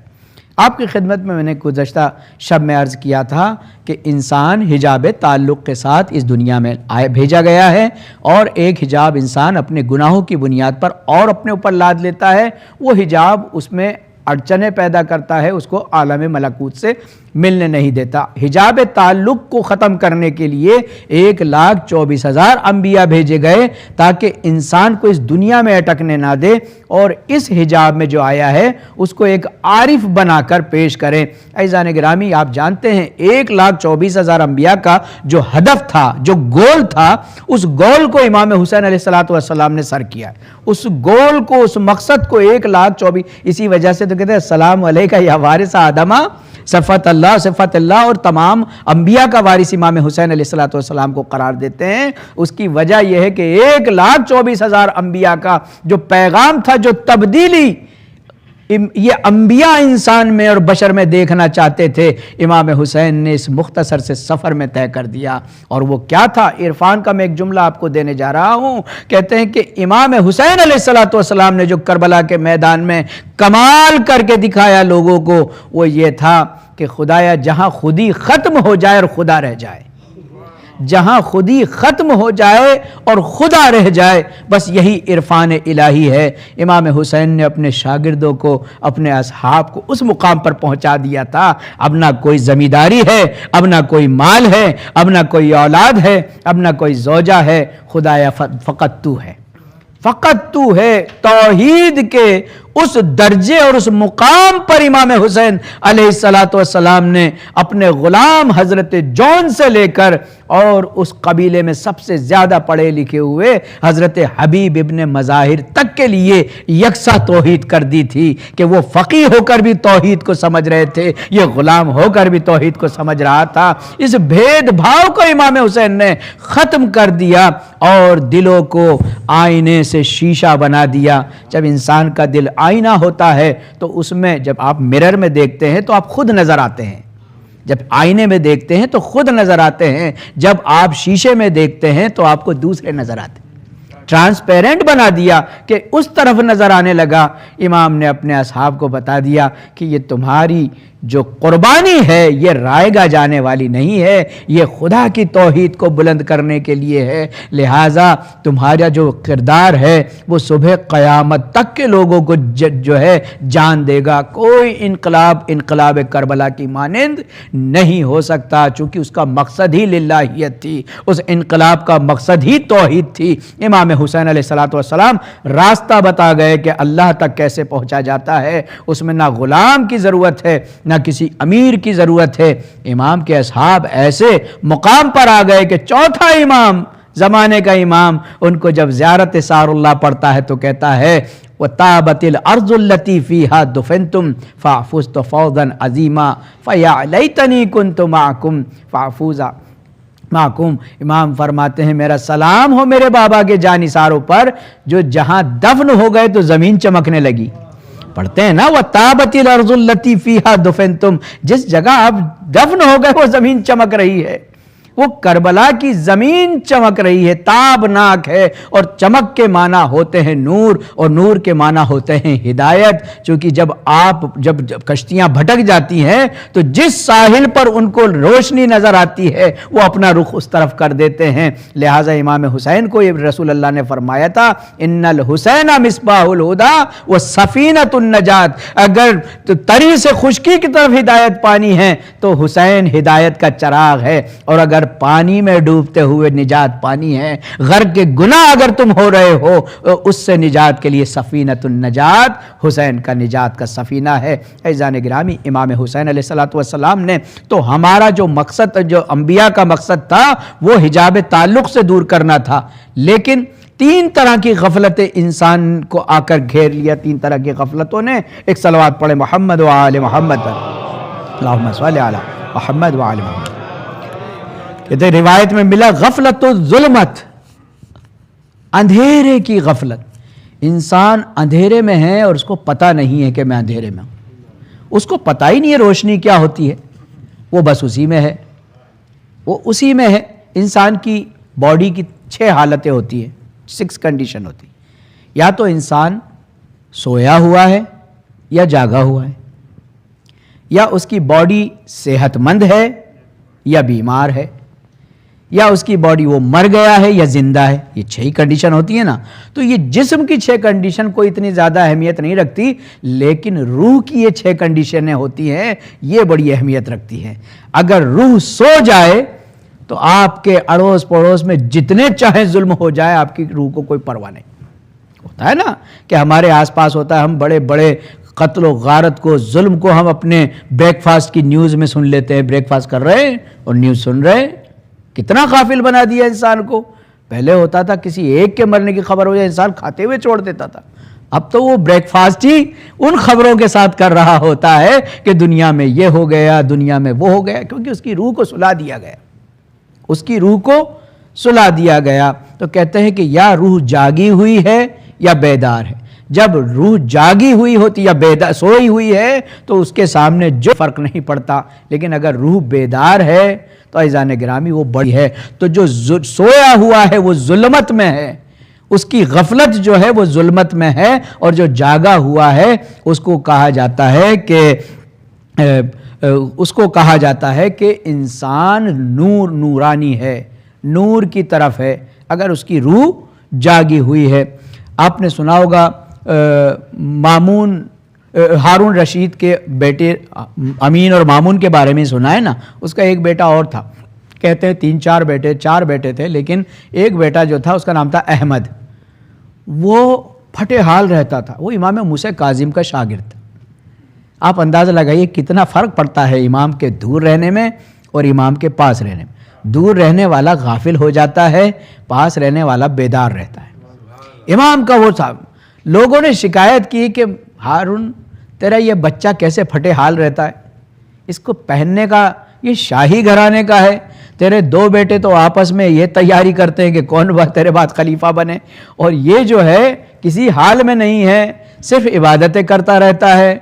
آپ کی خدمت میں نے گزشتہ شب میں عرض کیا تھا کہ انسان حجاب تعلق کے ساتھ اس دنیا میں بھیجا گیا ہے، اور ایک حجاب انسان اپنے گناہوں کی بنیاد پر اور اپنے اوپر لاد لیتا ہے، وہ حجاب اس میں اڑچنیں پیدا کرتا ہے، اس کو عالم ملکوت سے ملنے نہیں دیتا۔ حجاب تعلق کو ختم کرنے کے لیے 1,24,000 انبیاء بھیجے گئے تاکہ انسان کو اس دنیا میں اٹکنے نہ دے، اور اس حجاب میں جو آیا ہے اس کو ایک عارف بنا کر پیش کریں۔ عزیزان گرامی، آپ جانتے ہیں 1,24,000 انبیاء کا جو ہدف تھا، جو گول تھا، اس گول کو امام حسین علیہ السلام نے سر کیا۔ اس گول کو، اس مقصد کو 1,24,000، اسی وجہ سے تو کہتے ہیں السلام علیکہ یا وارث آدمہ صفت اللہ، اور تمام انبیاء کا وارث امام حسین علیہ السلام کو قرار دیتے ہیں۔ اس کی وجہ یہ ہے کہ 1,24,000 انبیاء کا جو پیغام تھا، جو تبدیلی یہ انبیاء انسان میں اور بشر میں دیکھنا چاہتے تھے، امام حسین نے اس مختصر سے سفر میں طے کر دیا۔ اور وہ کیا تھا؟ عرفان کا میں ایک جملہ آپ کو دینے جا رہا ہوں۔ کہتے ہیں کہ امام حسین علیہ السلام نے جو کربلا کے میدان میں کمال کر کے دکھایا لوگوں کو، وہ یہ تھا کہ خدایا جہاں خودی ختم ہو جائے اور خدا رہ جائے، جہاں خودی ختم ہو جائے اور خدا رہ جائے، بس یہی عرفان الہی ہے۔ امام حسین نے اپنے شاگردوں کو، اپنے اصحاب کو اس مقام پر پہنچا دیا تھا۔ اب نہ کوئی زمینداری ہے، اب نہ کوئی مال ہے، اب نہ کوئی اولاد ہے، اب نہ کوئی زوجہ ہے، خدایا فقط تو ہے، فقط تو ہے۔ توحید کے اس درجے اور اس مقام پر امام حسین علیہ السلام نے اپنے غلام حضرت جون سے لے کر اور اس قبیلے میں سب سے زیادہ پڑھے لکھے ہوئے حضرت حبیب ابن مظاہر تک کے لیے یکساں توحید کر دی تھی کہ وہ فقیہ ہو کر بھی توحید کو سمجھ رہے تھے، یہ غلام ہو کر بھی توحید کو سمجھ رہا تھا۔ اس بھید بھاؤ کو امام حسین نے ختم کر دیا اور دلوں کو آئینے سے شیشہ بنا دیا۔ جب انسان کا دل آئینہ ہوتا ہے تو اس میں جب آپ مرر میں دیکھتے ہیں تو آپ خود نظر آتے ہیں، جب آئینے میں دیکھتے ہیں تو خود نظر آتے ہیں، جب آپ شیشے میں دیکھتے ہیں تو آپ کو دوسرے نظر آتے ہیں۔ ٹرانسپیرنٹ بنا دیا کہ اس طرف نظر آنے لگا۔ امام نے اپنے اصحاب کو بتا دیا کہ یہ تمہاری جو قربانی ہے یہ رائے گا جانے والی نہیں ہے، یہ خدا کی توحید کو بلند کرنے کے لیے ہے، لہٰذا تمہارا جو کردار ہے وہ صبح قیامت تک کے لوگوں کو جو ہے جان دے گا۔ کوئی انقلاب کربلا کی مانند نہیں ہو سکتا، چونکہ اس کا مقصد ہی للہیت تھی، اس انقلاب کا مقصد ہی توحید تھی۔ امام حسین علیہ السلام راستہ بتا گئے کہ اللہ تک کیسے پہنچا جاتا ہے۔ اس میں نہ غلام کی ضرورت ہے، نہ کسی امیر کی ضرورت ہے۔ امام کے اصحاب ایسے مقام پر آ گئے کہ چوتھا امام، زمانے کا امام، ان کو جب زیارت سار اللہ پڑھتا ہے تو کہتا ہے وَتَابَتِ الْأَرْضُ الَّتِي فِيهَا دُفِنْتُمْ فَأَفُزْتُ فَوْزًا عَظِيمًا فَيَا لَيْتَنِي كُنْتُ مَعَكُمْ فَأَفُوزَ معکم۔ امام فرماتے ہیں میرا سلام ہو میرے بابا کے جانثاروں پر جو جہاں دفن ہو گئے تو زمین چمکنے لگی۔ پڑھتے ہیں نا وَتَابَتِ الْأَرْضُ الَّتِي فِيهَا دُفِنْتُمْ، جس جگہ آپ دفن ہو گئے وہ زمین چمک رہی ہے، وہ کربلا کی زمین چمک رہی ہے، تابناک ہے، اور چمک کے معنی ہوتے ہیں نور، اور نور کے معنی ہوتے ہیں ہدایت۔ چونکہ جب کشتیاں بھٹک جاتی ہیں تو جس ساحل پر ان کو روشنی نظر آتی ہے وہ اپنا رخ اس طرف کر دیتے ہیں۔ لہٰذا امام حسین کو رسول اللہ نے فرمایا تھا ان الحسین مصباح الہدی و سفینۃ النجات، اگر تری سے خشکی کی طرف ہدایت پانی ہے تو حسین ہدایت کا چراغ ہے، اور اگر پانی میں ڈوبتے ہوئے نجات پانی ہے، غرق کے گناہ اگر تم ہو رہے ہو، اس سے نجات کے لیے سفینۃ النجات، حسین کا نجات کا سفینہ ہے۔ عزیزان گرامی، امام حسین علیہ السلام نے تو ہمارا جو مقصد، جو انبیاء کا مقصد تھا وہ حجاب تعلق سے دور کرنا تھا، لیکن 3 طرح کی غفلتیں انسان کو آ کر گھیر لیا۔ 3 طرح کی غفلتوں نے، ایک صلوات پڑھے محمد و آل محمد پر، اللہم صلی علی محمد و آل محمد۔ کہتے روایت میں ملا غفلت الظلمت، اندھیرے کی غفلت۔ انسان اندھیرے میں ہے اور اس کو پتہ نہیں ہے کہ میں اندھیرے میں ہوں، اس کو پتہ ہی نہیں ہے روشنی کیا ہوتی ہے، وہ بس اسی میں ہے، وہ اسی میں ہے۔ انسان کی باڈی کی 6 حالتیں ہوتی ہیں، 6 کنڈیشن ہوتی ہیں، یا تو انسان سویا ہوا ہے یا جاگا ہوا ہے، یا اس کی باڈی صحت مند ہے یا بیمار ہے، یا اس کی باڈی وہ مر گیا ہے یا زندہ ہے. یہ 6 کنڈیشن ہوتی ہیں نا. تو یہ جسم کی 6 کنڈیشن کوئی اتنی زیادہ اہمیت نہیں رکھتی، لیکن روح کی یہ 6 کنڈیشنیں ہوتی ہیں، یہ بڑی اہمیت رکھتی ہیں. اگر روح سو جائے تو آپ کے اڑوس پڑوس میں جتنے چاہے ظلم ہو جائے، آپ کی روح کو کوئی پرواہ نہیں. ہوتا ہے نا کہ ہمارے آس پاس ہوتا ہے، ہم بڑے بڑے قتل و غارت کو، ظلم کو ہم اپنے بریک فاسٹ کی نیوز میں سن لیتے ہیں. بریک فاسٹ کر رہے ہیں اور نیوز سن رہے ہیں. کتنا غافل بنا دیا انسان کو. پہلے ہوتا تھا کسی ایک کے مرنے کی خبر ہو جائے انسان کھاتے ہوئے چھوڑ دیتا تھا. اب تو وہ بریک فاسٹ ہی ان خبروں کے ساتھ کر رہا ہوتا ہے کہ دنیا میں یہ ہو گیا، دنیا میں وہ ہو گیا، کیونکہ اس کی روح کو سلا دیا گیا. اس کی روح کو سلا دیا گیا. تو کہتے ہیں کہ یا روح جاگی ہوئی ہے یا بیدار ہے. جب روح جاگی ہوئی ہوتی یا بیدار سوئی ہوئی ہے تو اس کے سامنے جو فرق نہیں پڑتا، لیکن اگر روح بیدار ہے تو عزیزان گرامی وہ بڑی ہے. تو جو سویا ہوا ہے وہ ظلمت میں ہے، اس کی غفلت جو ہے وہ ظلمت میں ہے، اور جو جاگا ہوا ہے اس کو کہا جاتا ہے کہ انسان نورانی ہے، نور کی طرف ہے اگر اس کی روح جاگی ہوئی ہے. آپ نے سنا ہوگا ہارون رشید کے بیٹے امین اور مامون کے بارے میں سنا ہے نا. اس کا ایک بیٹا اور تھا، کہتے ہیں 4 بیٹے تھے، لیکن ایک بیٹا جو تھا اس کا نام تھا احمد. وہ پھٹے حال رہتا تھا. وہ امام موسیٰ کاظم کا شاگرد تھا. آپ اندازہ لگائیے کتنا فرق پڑتا ہے امام کے دور رہنے میں اور امام کے پاس رہنے میں. دور رہنے والا غافل ہو جاتا ہے، پاس رہنے والا بیدار رہتا ہے. امام کا وہ صاحب لوگوں نے شکایت کی کہ ہارون تیرا یہ بچہ کیسے پھٹے حال رہتا ہے، اس کو پہننے کا یہ شاہی گھرانے کا ہے. تیرے 2 بیٹے تو آپس میں یہ تیاری کرتے ہیں کہ کون تیرے بعد خلیفہ بنے، اور یہ جو ہے کسی حال میں نہیں ہے، صرف عبادتیں کرتا رہتا ہے،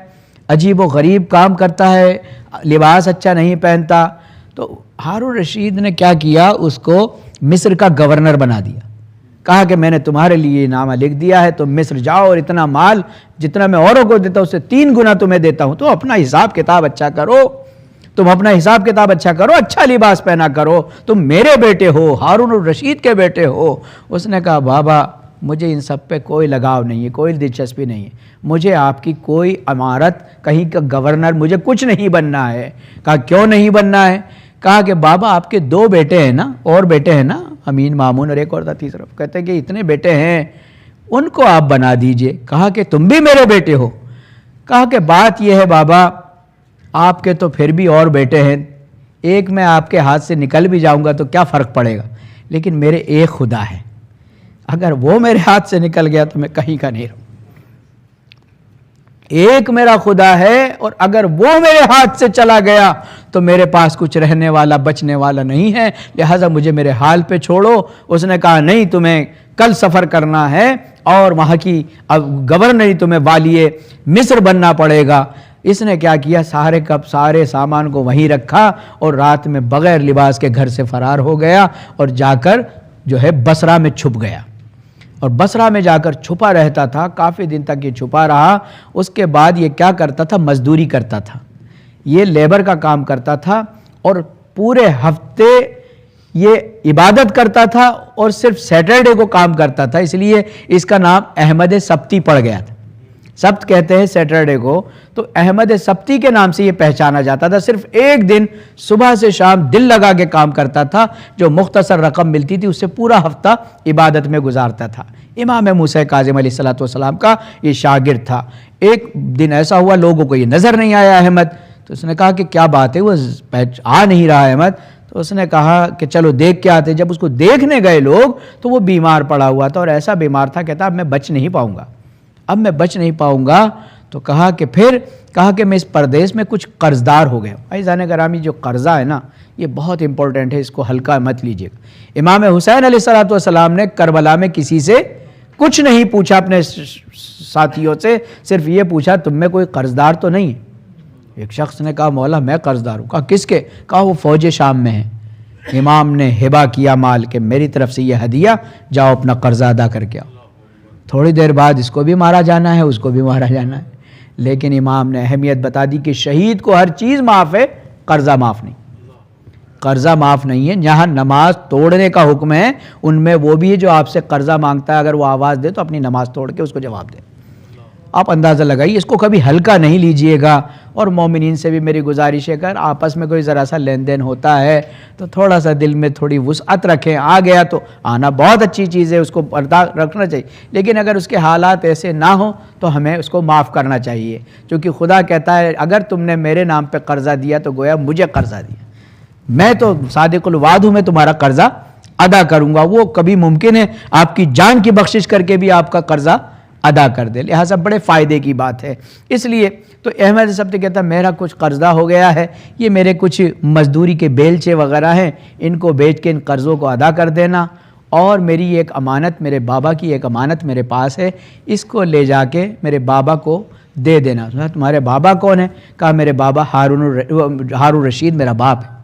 عجیب و غریب کام کرتا ہے، لباس اچھا نہیں پہنتا. تو ہارون رشید نے کیا کیا، اس کو مصر کا گورنر بنا دیا. کہا کہ میں نے تمہارے لیے نامہ لکھ دیا ہے، تم مصر جاؤ اور اتنا مال جتنا میں اوروں کو دیتا ہوں اس سے 3 گنا تمہیں دیتا ہوں. تو اپنا حساب کتاب اچھا کرو، اچھا لباس پہنا کرو، تم میرے بیٹے ہو، ہارون الرشید کے بیٹے ہو. اس نے کہا بابا مجھے ان سب پہ کوئی لگاؤ نہیں ہے، کوئی دلچسپی نہیں ہے، مجھے آپ کی کوئی امارت، کہیں کا گورنر مجھے کچھ نہیں بننا ہے. کہا کیوں نہیں بننا ہے؟ کہا کہ بابا آپ کے 2 بیٹے ہیں نا، اور بیٹے ہیں نا، امین مامون اور ایک اور تھا تیسرا. کہتے ہیں کہ اتنے بیٹے ہیں ان کو آپ بنا دیجئے. کہا کہ تم بھی میرے بیٹے ہو. کہا کہ بات یہ ہے بابا آپ کے تو پھر بھی اور بیٹے ہیں، ایک میں آپ کے ہاتھ سے نکل بھی جاؤں گا تو کیا فرق پڑے گا، لیکن میرے ایک خدا ہے، اگر وہ میرے ہاتھ سے نکل گیا تو میں کہیں کا نہیں رہوں. ایک میرا خدا ہے اور اگر وہ میرے ہاتھ سے چلا گیا تو میرے پاس کچھ رہنے والا بچنے والا نہیں ہے، لہٰذا مجھے میرے حال پہ چھوڑو. اس نے کہا نہیں، تمہیں کل سفر کرنا ہے اور وہاں کی گورنر تمہیں والی مصر بننا پڑے گا. اس نے کیا کیا، سارے سامان کو وہیں رکھا اور رات میں بغیر لباس کے گھر سے فرار ہو گیا اور جا کر جو ہے بصرہ میں چھپ گیا. اور بصرہ میں جا کر چھپا رہتا تھا، کافی دن تک یہ چھپا رہا. اس کے بعد یہ کیا کرتا تھا، مزدوری کرتا تھا، یہ لیبر کا کام کرتا تھا اور پورے ہفتے یہ عبادت کرتا تھا اور صرف سیٹرڈے کو کام کرتا تھا. اس لیے اس کا نام احمد سبتی پڑ گیا تھا. سبت کہتے ہیں سیٹرڈے کو، تو احمد سبتی کے نام سے یہ پہچانا جاتا تھا. صرف ایک دن صبح سے شام دل لگا کے کام کرتا تھا، جو مختصر رقم ملتی تھی اس سے پورا ہفتہ عبادت میں گزارتا تھا. امام موسیٰ کاظم علیہ السلام کا یہ شاگرد تھا. ایک دن ایسا ہوا لوگوں کو یہ نظر نہیں آیا احمد، تو اس نے کہا کہ کیا بات ہے، وہ آ نہیں رہا احمد. تو اس نے کہا کہ چلو دیکھ کے آتے. جب اس کو دیکھنے گئے لوگ تو وہ بیمار پڑا ہوا تھا، اور ایسا بیمار تھا کہتا اب میں بچ نہیں پاؤں گا. تو کہا کہ میں اس پردیس میں کچھ قرضدار ہو گیا. عزیزان گرامی جو قرضہ ہے نا یہ بہت امپورٹنٹ ہے، اس کو ہلکا مت لیجیے. امام حسین علیہ السلام نے کربلا میں کسی سے کچھ نہیں پوچھا، اپنے ساتھیوں سے صرف یہ پوچھا تم میں کوئی قرضدار تو نہیں ہے. ایک شخص نے کہا مولا میں قرضدار ہوں. کہا کس کے؟ کہا وہ فوج شام میں ہے. امام نے ہبہ کیا مال کہ میری طرف سے یہ ہدیہ، جاؤ اپنا قرضہ ادا کر کے آؤ. تھوڑی دیر بعد اس کو بھی مارا جانا ہے، اس کو بھی مارا جانا ہے، لیکن امام نے اہمیت بتا دی کہ شہید کو ہر چیز معاف ہے، قرضہ معاف نہیں، قرضہ معاف نہیں ہے۔ جہاں نماز توڑنے کا حکم ہے ان میں وہ بھی ہے جو آپ سے قرضہ مانگتا ہے، اگر وہ آواز دے تو اپنی نماز توڑ کے اس کو جواب دے۔ آپ اندازہ لگائیے، اس کو کبھی ہلکا نہیں لیجئے گا۔ اور مومنین سے بھی میری گزارش ہے کہ اگر آپس میں کوئی ذرا سا لین دین ہوتا ہے تو تھوڑا سا دل میں تھوڑی وسعت رکھیں، آ گیا تو آنا بہت اچھی چیز ہے، اس کو برداشت رکھنا چاہیے، لیکن اگر اس کے حالات ایسے نہ ہوں تو ہمیں اس کو معاف کرنا چاہیے، کیونکہ خدا کہتا ہے اگر تم نے میرے نام پہ قرضہ دیا تو گویا مجھے قرضہ دیا، میں تو صادق الوعد ہوں، میں تمہارا قرضہ ادا کروں گا۔ وہ کبھی ممکن ہے آپ کی جان کی بخشش کر کے بھی آپ کا قرضہ ادا کر دے، لہٰذا بڑے فائدے کی بات ہے۔ اس لیے تو احمد صاحب نے کہتا میرا کچھ قرضہ ہو گیا ہے، یہ میرے کچھ مزدوری کے بیلچے وغیرہ ہیں، ان کو بیچ کے ان قرضوں کو ادا کر دینا، اور میری ایک امانت، میرے بابا کی ایک امانت میرے پاس ہے، اس کو لے جا کے میرے بابا کو دے دینا۔ تمہارے بابا کون ہے؟ کہا میرے بابا ہارون رشید میرا باپ ہے،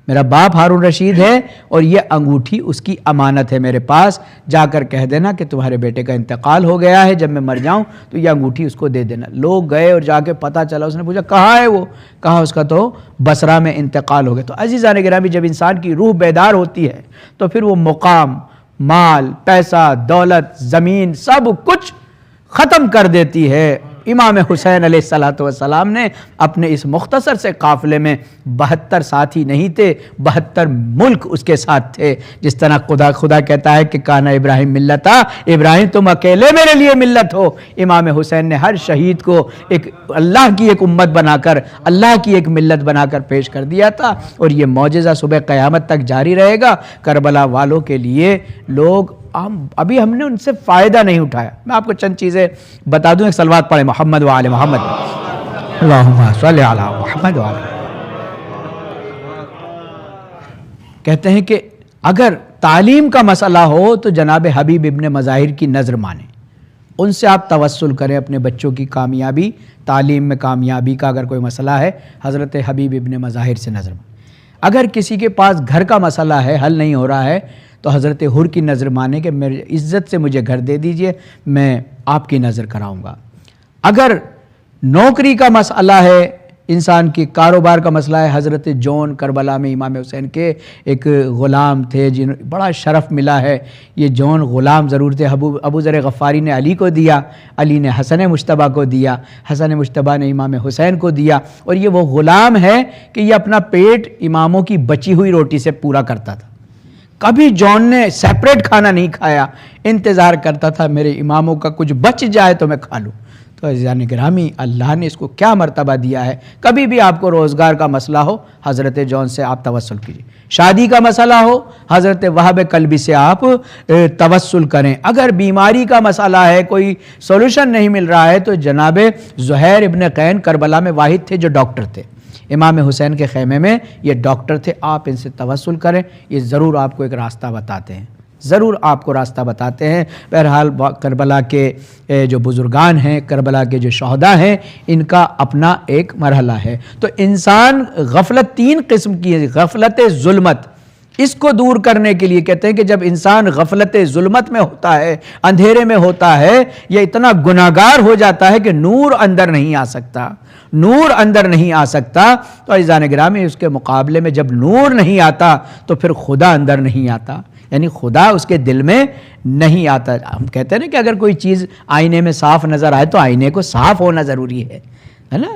میرا باپ ہارون رشید ہے، اور یہ انگوٹھی اس کی امانت ہے میرے پاس، جا کر کہہ دینا کہ تمہارے بیٹے کا انتقال ہو گیا ہے، جب میں مر جاؤں تو یہ انگوٹھی اس کو دے دینا۔ لوگ گئے اور جا کے پتہ چلا، اس نے پوچھا کہاں ہے وہ؟ کہا اس کا تو بصرہ میں انتقال ہو گیا۔ تو عزیزان گرامی، جب انسان کی روح بیدار ہوتی ہے تو پھر وہ مقام، مال، پیسہ، دولت، زمین سب کچھ ختم کر دیتی ہے۔ امام حسین علیہ السلام نے اپنے اس مختصر سے قافلے میں 72 ساتھی نہیں تھے، 72 ملک اس کے ساتھ تھے۔ جس طرح خدا کہتا ہے کہ کانا ابراہیم ملتا، ابراہیم تم اکیلے میرے لیے ملت ہو، امام حسین نے ہر شہید کو ایک اللہ کی ایک امت بنا کر، اللہ کی ایک ملت بنا کر پیش کر دیا تھا، اور یہ معجزہ صبح قیامت تک جاری رہے گا۔ کربلا والوں کے لیے لوگ ابھی ہم نے ان سے فائدہ نہیں اٹھایا۔ میں آپ کو چند چیزیں بتا دوں، ایک صلوات پڑھیں محمد و آل محمد، اللہم صلی علی محمد و آل۔ کہتے ہیں کہ اگر تعلیم کا مسئلہ ہو تو جناب حبیب ابن مظاہر کی نظر مانیں، ان سے آپ توسل کریں اپنے بچوں کی کامیابی، تعلیم میں کامیابی کا اگر کوئی مسئلہ ہے، حضرت حبیب ابن مظاہر سے نظر مانیں۔ اگر کسی کے پاس گھر کا مسئلہ ہے، حل نہیں ہو رہا ہے، تو حضرت حر کی نظر مانے کہ میری عزت سے مجھے گھر دے دیجئے، میں آپ کی نظر کراؤں گا۔ اگر نوکری کا مسئلہ ہے، انسان کی کاروبار کا مسئلہ ہے، حضرت جون کربلا میں امام حسین کے ایک غلام تھے جنہیں بڑا شرف ملا ہے، یہ جون غلام ضرور تھے، ابو ذر غفاری نے علی کو دیا، علی نے حسن مجتبیٰ کو دیا، حسن مجتبیٰ نے امام حسین کو دیا، اور یہ وہ غلام ہے کہ یہ اپنا پیٹ اماموں کی بچی ہوئی روٹی سے پورا کرتا تھا۔ کبھی جون نے سیپریٹ کھانا نہیں کھایا، انتظار کرتا تھا میرے اماموں کا کچھ بچ جائے تو میں کھا لوں۔ تو عزیزان گرامی، اللہ نے اس کو کیا مرتبہ دیا ہے۔ کبھی بھی آپ کو روزگار کا مسئلہ ہو، حضرت جون سے آپ توسل کیجیے۔ شادی کا مسئلہ ہو، حضرت وہب کلبی سے آپ توسل کریں۔ اگر بیماری کا مسئلہ ہے، کوئی سولوشن نہیں مل رہا ہے، تو جناب زہیر ابن قین کربلا میں واحد تھے جو ڈاکٹر تھے، امام حسین کے خیمے میں یہ ڈاکٹر تھے، آپ ان سے توسل کریں، یہ ضرور آپ کو ایک راستہ بتاتے ہیں، ضرور آپ کو راستہ بتاتے ہیں۔ بہرحال کربلا کے جو بزرگان ہیں، کربلا کے جو شہداء ہیں، ان کا اپنا ایک مرحلہ ہے۔ تو انسان غفلت 3 قسم کی ہے، غفلت ظلمت، اس کو دور کرنے کے لیے کہتے ہیں کہ جب انسان غفلت ظلمت میں ہوتا ہے، اندھیرے میں ہوتا ہے، یہ اتنا گناہگار ہو جاتا ہے کہ نور اندر نہیں آ سکتا، نور اندر نہیں آ سکتا۔ تو عزیزان گرامی، اس کے مقابلے میں جب نور نہیں آتا تو پھر خدا اندر نہیں آتا، یعنی خدا اس کے دل میں نہیں آتا۔ ہم کہتے ہیں نا کہ اگر کوئی چیز آئینے میں صاف نظر آئے تو آئینے کو صاف ہونا ضروری ہے نا،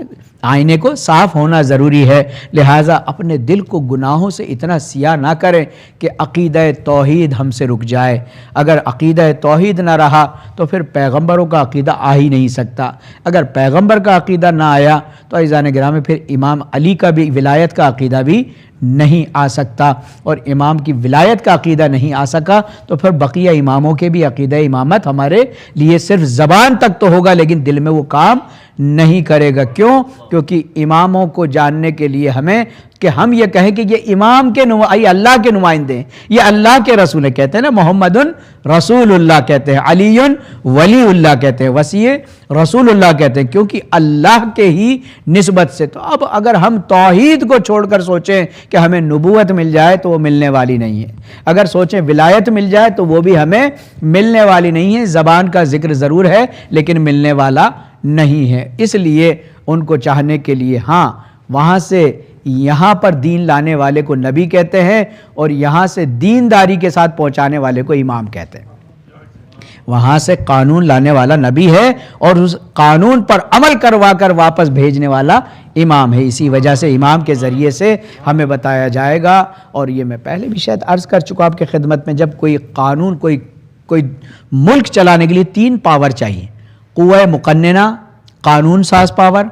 آئینے کو صاف ہونا ضروری ہے۔ لہٰذا اپنے دل کو گناہوں سے اتنا سیاہ نہ کریں کہ عقیدہ توحید ہم سے رک جائے۔ اگر عقیدہ توحید نہ رہا تو پھر پیغمبروں کا عقیدہ آ ہی نہیں سکتا۔ اگر پیغمبر کا عقیدہ نہ آیا تو عزیزان گرامی پھر امام علی کا بھی ولایت کا عقیدہ بھی نہیں آ سکتا، اور امام کی ولایت کا عقیدہ نہیں آ سکا تو پھر بقیہ اماموں کے بھی عقیدہ امامت ہمارے لیے صرف زبان تک تو ہوگا لیکن دل میں وہ کام نہیں کرے گا۔ کیوں؟ کیونکہ اماموں کو جاننے کے لیے ہمیں کہ ہم یہ کہیں کہ یہ امام کے یہ اللہ کے نمائندے ہیں، یہ اللہ کے رسول ہیں. کہتے ہیں نا محمد رسول اللہ کہتے ہیں، علی ولی اللہ کہتے ہیں، وسیع رسول اللہ کہتے ہیں، کیونکہ اللہ کے ہی نسبت سے. تو اب اگر ہم توحید کو چھوڑ کر سوچیں کہ ہمیں نبوت مل جائے تو وہ ملنے والی نہیں ہے. اگر سوچیں ولایت مل جائے تو وہ بھی ہمیں ملنے والی نہیں ہے. زبان کا ذکر ضرور ہے لیکن ملنے والا نہیں ہے. اس لیے ان کو چاہنے کے لیے ہاں وہاں سے یہاں پر دین لانے والے کو نبی کہتے ہیں اور یہاں سے دینداری کے ساتھ پہنچانے والے کو امام کہتے ہیں. وہاں سے قانون لانے والا نبی ہے اور اس قانون پر عمل کروا کر واپس بھیجنے والا امام ہے. اسی وجہ سے امام کے ذریعے سے ہمیں بتایا جائے گا. اور یہ میں پہلے بھی شاید عرض کر چکا آپ کے خدمت میں، جب کوئی قانون کوئی ملک چلانے کے لیے 3 پاور چاہیے: قوہ مقننہ قانون ساز پاور،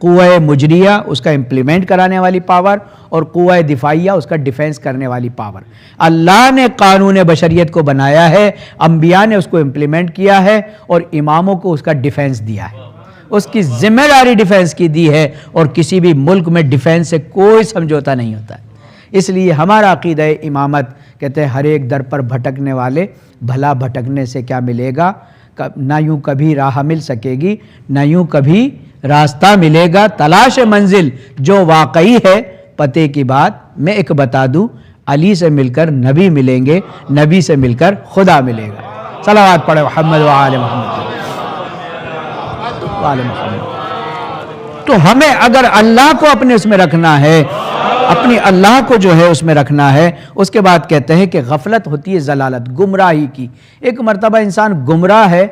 قوہ مجریہ اس کا امپلیمنٹ کرانے والی پاور، اور قوہ دفاعیہ اس کا ڈیفینس کرنے والی پاور. اللہ نے قانون بشریت کو بنایا ہے، انبیاء نے اس کو امپلیمنٹ کیا ہے اور اماموں کو اس کا ڈیفینس دیا ہے. اس کی ذمہ داری ڈیفینس کی دی ہے اور کسی بھی ملک میں ڈیفینس سے کوئی سمجھوتا نہیں ہوتا ہے. اس لیے ہمارا عقیدہ امامت کہتے ہیں ہر ایک در پر بھٹکنے والے بھلا بھٹکنے سے کیا ملے گا، نہ یوں کبھی راہ مل سکے گی نہ یوں کبھی راستہ ملے گا. تلاش منزل جو واقعی ہے، پتے کی بات میں ایک بتا دوں، علی سے مل کر نبی ملیں گے، نبی سے مل کر خدا ملے گا. صلوات پڑھے محمد وآل محمد وآل محمد. تو ہمیں اگر اللہ کو اپنے اس میں رکھنا ہے، اپنی اللہ کو جو ہے اس میں رکھنا ہے. اس کے بعد کہتے ہیں کہ غفلت ہوتی ہے ضلالت، گمراہی کی. ایک مرتبہ انسان گمراہ ہے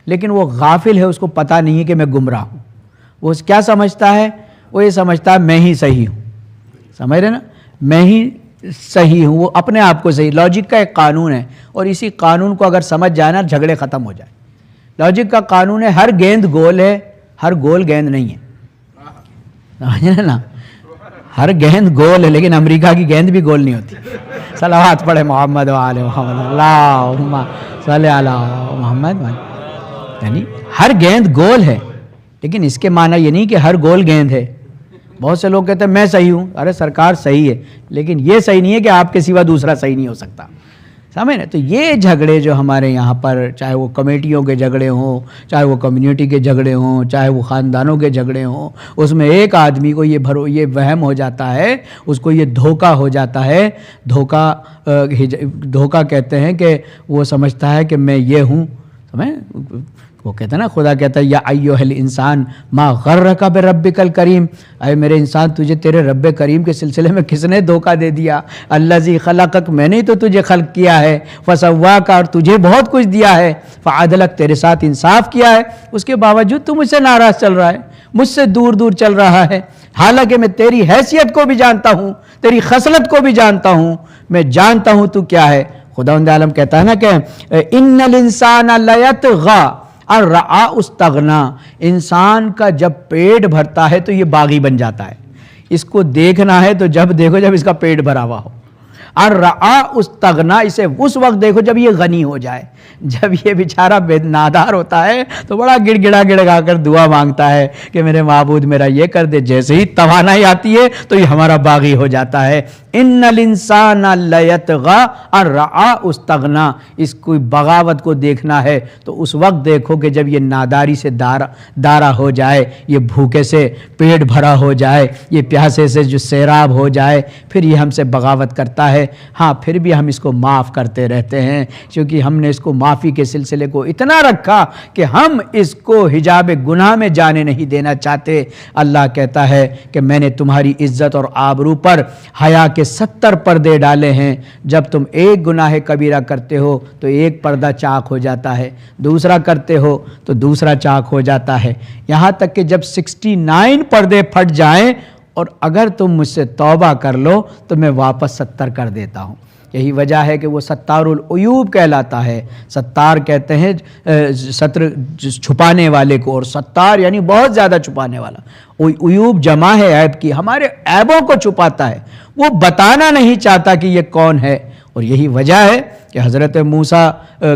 لیکن وہ غافل ہے، اس کو پتہ نہیں ہے کہ میں گمراہ ہوں. وہ کیا سمجھتا ہے؟ وہ یہ سمجھتا ہے میں ہی صحیح ہوں. سمجھ رہے نا، میں ہی صحیح ہوں. وہ اپنے آپ کو صحیح. لاجک کا ایک قانون ہے اور اسی قانون کو اگر سمجھ جائے نا جھگڑے ختم ہو جائے. لاجک کا قانون ہے ہر گیند گول ہے، ہر گول گیند نہیں ہے. سمجھ رہے نا، ہر گیند گول ہے لیکن امریکہ کی گیند بھی گول نہیں ہوتی. صلوات پڑھے محمد وآل محمد اللہم صلی علی محمد. یعنی ہر گیند گول ہے لیکن اس کے معنی یہ نہیں کہ ہر گول گیند ہے. بہت سے لوگ کہتے ہیں میں صحیح ہوں. ارے سرکار صحیح ہے لیکن یہ صحیح نہیں ہے کہ آپ کے سوا دوسرا صحیح نہیں ہو سکتا. سمجھ نا. تو یہ جھگڑے جو ہمارے یہاں پر، چاہے وہ کمیٹیوں کے جھگڑے ہوں، چاہے وہ کمیونٹی کے جھگڑے ہوں، چاہے وہ خاندانوں کے جھگڑے ہوں، اس میں ایک آدمی کو یہ وہم ہو جاتا ہے، اس کو یہ دھوکہ ہو جاتا ہے. دھوکہ کہتے ہیں کہ وہ سمجھتا ہے کہ میں یہ ہوں. سمجھ، وہ کہتا ہے نا، خدا کہتا ہے یا ایھا الانسان ما غرک بربک الکریم، اے میرے انسان تجھے تیرے رب کریم کے سلسلے میں کس نے دھوکہ دے دیا. الذی خلقک، میں نے تو تجھے خلق کیا ہے، فسواک، اور تجھے بہت کچھ دیا ہے، فعدلک، تیرے ساتھ انصاف کیا ہے. اس کے باوجود تو مجھ سے ناراض چل رہا ہے، مجھ سے دور دور چل رہا ہے، حالانکہ میں تیری حیثیت کو بھی جانتا ہوں، تیری خصلت کو بھی جانتا ہوں، میں جانتا ہوں تو کیا ہے. خداوند عالم کہتا ہے نا کہ ان الانسان لیطغی ان رآ استغنا، انسان کا جب پیٹ بھرتا ہے تو یہ باغی بن جاتا ہے. اس کو دیکھنا ہے تو جب دیکھو جب اس کا پیٹ بھرا ہوا ہو. ان رآ استغنا، اسے اس وقت دیکھو جب یہ غنی ہو جائے. جب یہ بیچارہ نادار ہوتا ہے تو بڑا گڑ گڑا کر دعا مانگتا ہے کہ میرے معبود میرا یہ کر دے. جیسے ہی توانائی آتی ہے تو یہ ہمارا باغی ہو جاتا ہے. ان الانسان لیطغی ان رآ استغنا، اس کو بغاوت کو دیکھنا ہے تو اس وقت دیکھو کہ جب یہ ناداری سے دارا ہو جائے، یہ بھوکے سے پیٹ بھرا ہو جائے، یہ پیاسے سے جو سیراب ہو جائے، پھر یہ ہم سے بغاوت کرتا ہے. ہاں پھر بھی ہم اس کو معاف کرتے رہتے ہیں کیونکہ ہم نے اس کو معافی کے سلسلے کو اتنا رکھا کہ ہم اس کو حجاب گناہ میں جانے نہیں دینا چاہتے. اللہ کہتا ہے کہ میں نے تمہاری عزت اور آبرو پر حیا کے 70 پردے ڈالے ہیں. جب تم ایک گناہ کبیرہ کرتے ہو تو ایک پردہ چاک ہو جاتا ہے، دوسرا کرتے ہو تو دوسرا چاک ہو جاتا ہے، یہاں تک کہ جب 69 پردے پھٹ جائیں اور اگر تم مجھ سے توبہ کر لو تو میں واپس 70 کر دیتا ہوں. یہی وجہ ہے کہ وہ ستار العیوب کہلاتا ہے. ستار کہتے ہیں ستر چھپانے والے کو، اور ستار یعنی بہت زیادہ چھپانے والا. عیوب جمع ہے عیب کی، ہمارے عیبوں کو چھپاتا ہے، وہ بتانا نہیں چاہتا کہ یہ کون ہے. اور یہی وجہ ہے کہ حضرت موسیٰ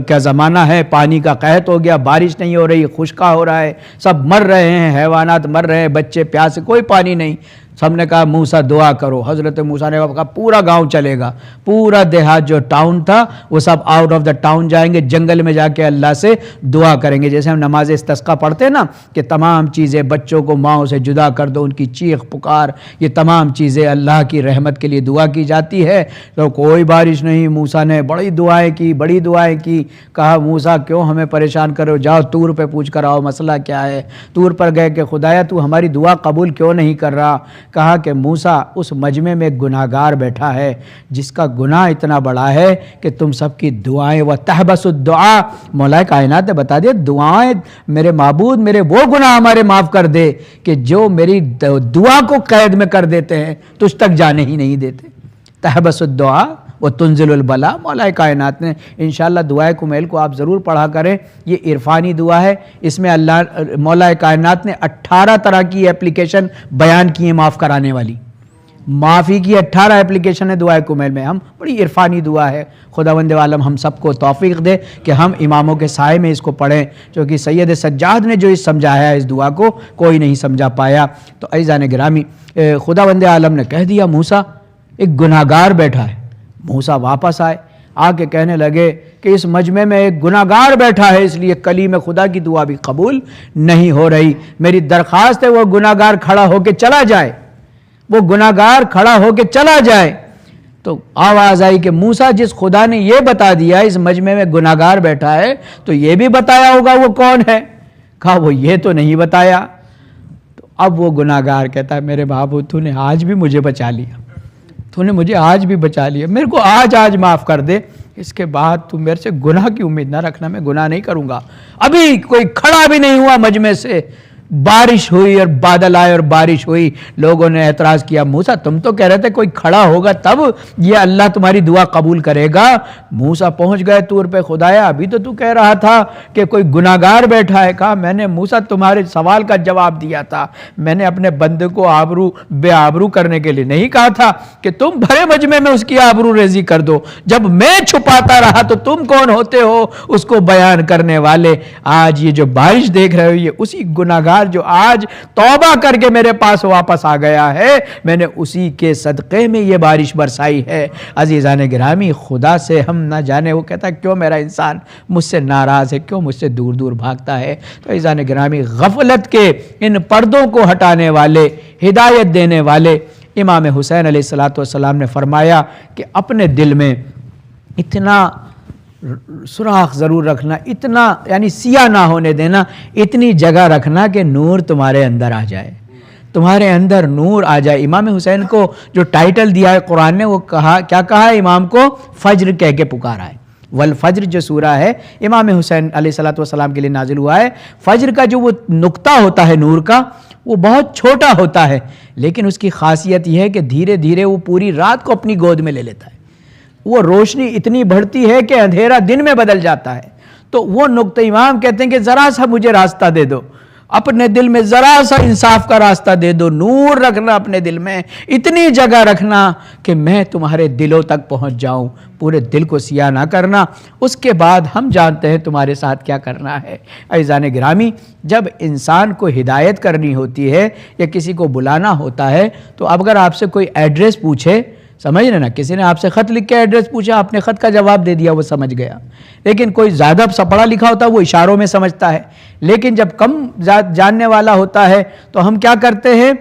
کا زمانہ ہے، پانی کا قحط ہو گیا، بارش نہیں ہو رہی، خشکا ہو رہا ہے، سب مر رہے ہیں، حیوانات مر رہے ہیں، بچے پیاسے، کوئی پانی نہیں. سب نے کہا موسیٰ دعا کرو. حضرت موسیٰ نے کہا پورا گاؤں چلے گا, پورا دیہات جو ٹاؤن تھا وہ sub out of the town جائیں گے, جنگل میں جا کے اللہ سے دعا کریں گے. جیسے ہم نماز استسقا پڑھتے ہیں نا کہ تمام چیزیں, بچوں کو ماؤں سے جدا کر دو, ان کی چیخ پکار, یہ تمام چیزیں اللہ کی رحمت کے لیے دعا کی جاتی ہے. تو کوئی بارش نہیں. موسیٰ نے بڑی دعائیں کی, کہا موسیٰ کیوں ہمیں پریشان کرو, جاؤ طور پہ پوچھ کر آؤ مسئلہ کیا ہے. طور پر گئے کہ خدایا تو ہماری دعا قبول کیوں نہیں کر رہا. کہا کہ موسیٰ اس مجمع میں ایک گناہگار بیٹھا ہے جس کا گناہ اتنا بڑا ہے کہ تم سب کی دعائیں و تحبس الدعا, مولا کائنات نے بتا دیا دعائیں میرے معبود میرے وہ گناہ ہمارے معاف کر دے کہ جو میری دعا کو قید میں کر دیتے ہیں, تجھ تک جانے ہی نہیں دیتے. تحبس الدعا و تنزل البلا, مولا کائنات نے انشاءاللہ دعائے کمیل کو آپ ضرور پڑھا کریں. یہ عرفانی دعا ہے, اس میں اللہ مولا کائنات نے 18 طرح کی اپلیکیشن بیان کی ہیں معاف کرانے والی. معافی کی 18 اپلیکیشن ہے دعائے کمیل میں. ہم بڑی عرفانی دعا ہے. خداوند عالم ہم سب کو توفیق دے کہ ہم اماموں کے سائے میں اس کو پڑھیں, چونکہ سید سجاد نے جو اس سمجھایا ہے اس دعا کو کوئی نہیں سمجھا پایا. تو عزیزان گرامی, خداوند عالم نے کہہ دیا موسیٰ ایک گناہگار بیٹھا ہے. موسیٰ واپس آئے, آ کے کہنے لگے کہ اس مجمع میں ایک گناہگار بیٹھا ہے, اس لیے کلیم خدا کی دعا بھی قبول نہیں ہو رہی. میری درخواست ہے وہ گناہگار کھڑا ہو کے چلا جائے, وہ گناہگار کھڑا ہو کے چلا جائے. تو آواز آئی کہ موسیٰ جس خدا نے یہ بتا دیا اس مجمع میں گناہگار بیٹھا ہے تو یہ بھی بتایا ہوگا وہ کون ہے. کہا وہ یہ تو نہیں بتایا. تو اب وہ گناہگار کہتا ہے میرے محبوب تو نے آج بھی مجھے بچا لیا, تو نے مجھے آج بھی بچا لیا, میرے کو آج معاف کر دے, اس کے بعد تو میرے سے گناہ کی امید نہ رکھنا, میں گناہ نہیں کروں گا. ابھی کوئی کھڑا بھی نہیں ہوا مجمع سے, بارش ہوئی اور بادل آئے اور بارش ہوئی. لوگوں نے اعتراض کیا موسیٰ تم تو کہہ رہے تھے کوئی کھڑا ہوگا تب یہ اللہ تمہاری دعا قبول کرے گا. موسیٰ پہنچ گئے طور پہ, خدایا ابھی تو کہہ رہا تھا کہ کوئی گناہگار بیٹھا ہے. کہا میں نے موسیٰ تمہارے سوال کا جواب دیا تھا, میں نے اپنے بندے کو بے آبرو کرنے کے لیے نہیں کہا تھا کہ تم بھرے مجمع میں اس کی آبرو ریزی کر دو. جب میں چھپاتا رہا تو تم کون ہوتے ہو اس کو بیان کرنے والے. آج یہ جو بارش دیکھ رہے ہو یہ اسی گناہگار جو آج توبہ کر کے میرے پاس واپس آ گیا ہے, میں نے اسی کے صدقے میں یہ بارش برسائی ہے. عزیزان گرامی, خدا سے ہم نہ جانے, وہ کہتا ہے کیوں میرا انسان مجھ سے ناراض ہے, کیوں مجھ سے دور دور بھاگتا ہے. تو عزیزان گرامی, غفلت کے ان پردوں کو ہٹانے والے, ہدایت دینے والے امام حسین علیہ السلام نے فرمایا کہ اپنے دل میں اتنا سوراخ ضرور رکھنا, اتنا یعنی سیاہ نہ ہونے دینا, اتنی جگہ رکھنا کہ نور تمہارے اندر آ جائے, تمہارے اندر نور آ جائے. امام حسین کو جو ٹائٹل دیا ہے قرآن نے, وہ کیا کہا ہے امام کو, فجر کہہ کے پکارا ہے. والفجر جو سورہ ہے امام حسین علیہ السلام کے لیے نازل ہوا ہے. فجر کا جو وہ نقطہ ہوتا ہے نور کا, وہ بہت چھوٹا ہوتا ہے, لیکن اس کی خاصیت یہ ہے کہ دھیرے دھیرے وہ پوری رات کو اپنی گود میں لے لیتا ہے. وہ روشنی اتنی بڑھتی ہے کہ اندھیرا دن میں بدل جاتا ہے. تو وہ نقطہ امام کہتے ہیں کہ ذرا سا مجھے راستہ دے دو, اپنے دل میں ذرا سا انصاف کا راستہ دے دو, نور رکھنا اپنے دل میں, اتنی جگہ رکھنا کہ میں تمہارے دلوں تک پہنچ جاؤں, پورے دل کو سیاہ نہ کرنا. اس کے بعد ہم جانتے ہیں تمہارے ساتھ کیا کرنا ہے. عزیزان گرامی, جب انسان کو ہدایت کرنی ہوتی ہے یا کسی کو بلانا ہوتا ہے تو اب اگر آپ سے کوئی ایڈریس پوچھے, سمجھ رہے نا, کسی نے آپ سے خط لکھ کے ایڈریس پوچھا, آپ نے خط کا جواب دے دیا, وہ سمجھ گیا. لیکن کوئی زیادہ پڑھا لکھا ہوتا ہے وہ اشاروں میں سمجھتا ہے. لیکن جب کم جاننے والا ہوتا ہے تو ہم کیا کرتے ہیں,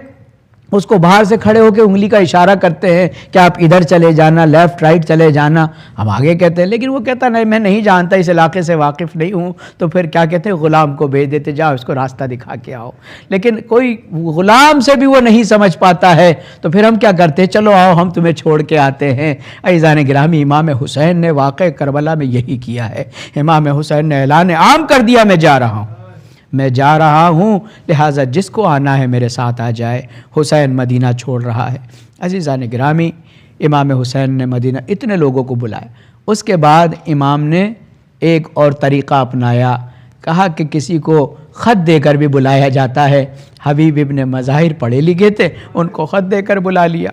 اس کو باہر سے کھڑے ہو کے انگلی کا اشارہ کرتے ہیں کہ آپ ادھر چلے جانا, لیفٹ رائٹ چلے جانا. ہم آگے کہتے ہیں, لیکن وہ کہتا نہیں میں نہیں جانتا, اس علاقے سے واقف نہیں ہوں. تو پھر کیا کہتے ہیں, غلام کو بھیج دیتے, جاؤ اس کو راستہ دکھا کے آؤ. لیکن کوئی غلام سے بھی وہ نہیں سمجھ پاتا ہے تو پھر ہم کیا کرتے ہیں, چلو آؤ ہم تمہیں چھوڑ کے آتے ہیں. عزیزان گرامی, امام حسین نے واقع کربلا میں یہی کیا ہے. امام حسین نے اعلان عام کر دیا, میں جا رہا ہوں, میں جا رہا ہوں, لہٰذا جس کو آنا ہے میرے ساتھ آ جائے. حسین مدینہ چھوڑ رہا ہے. عزیزان گرامی, امام حسین نے مدینہ اتنے لوگوں کو بلایا. اس کے بعد امام نے ایک اور طریقہ اپنایا. کہا کہ کسی کو خط دے کر بھی بلایا جاتا ہے. حبیب ابن مظاہر پڑھے لکھے تھے, ان کو خط دے کر بلا لیا.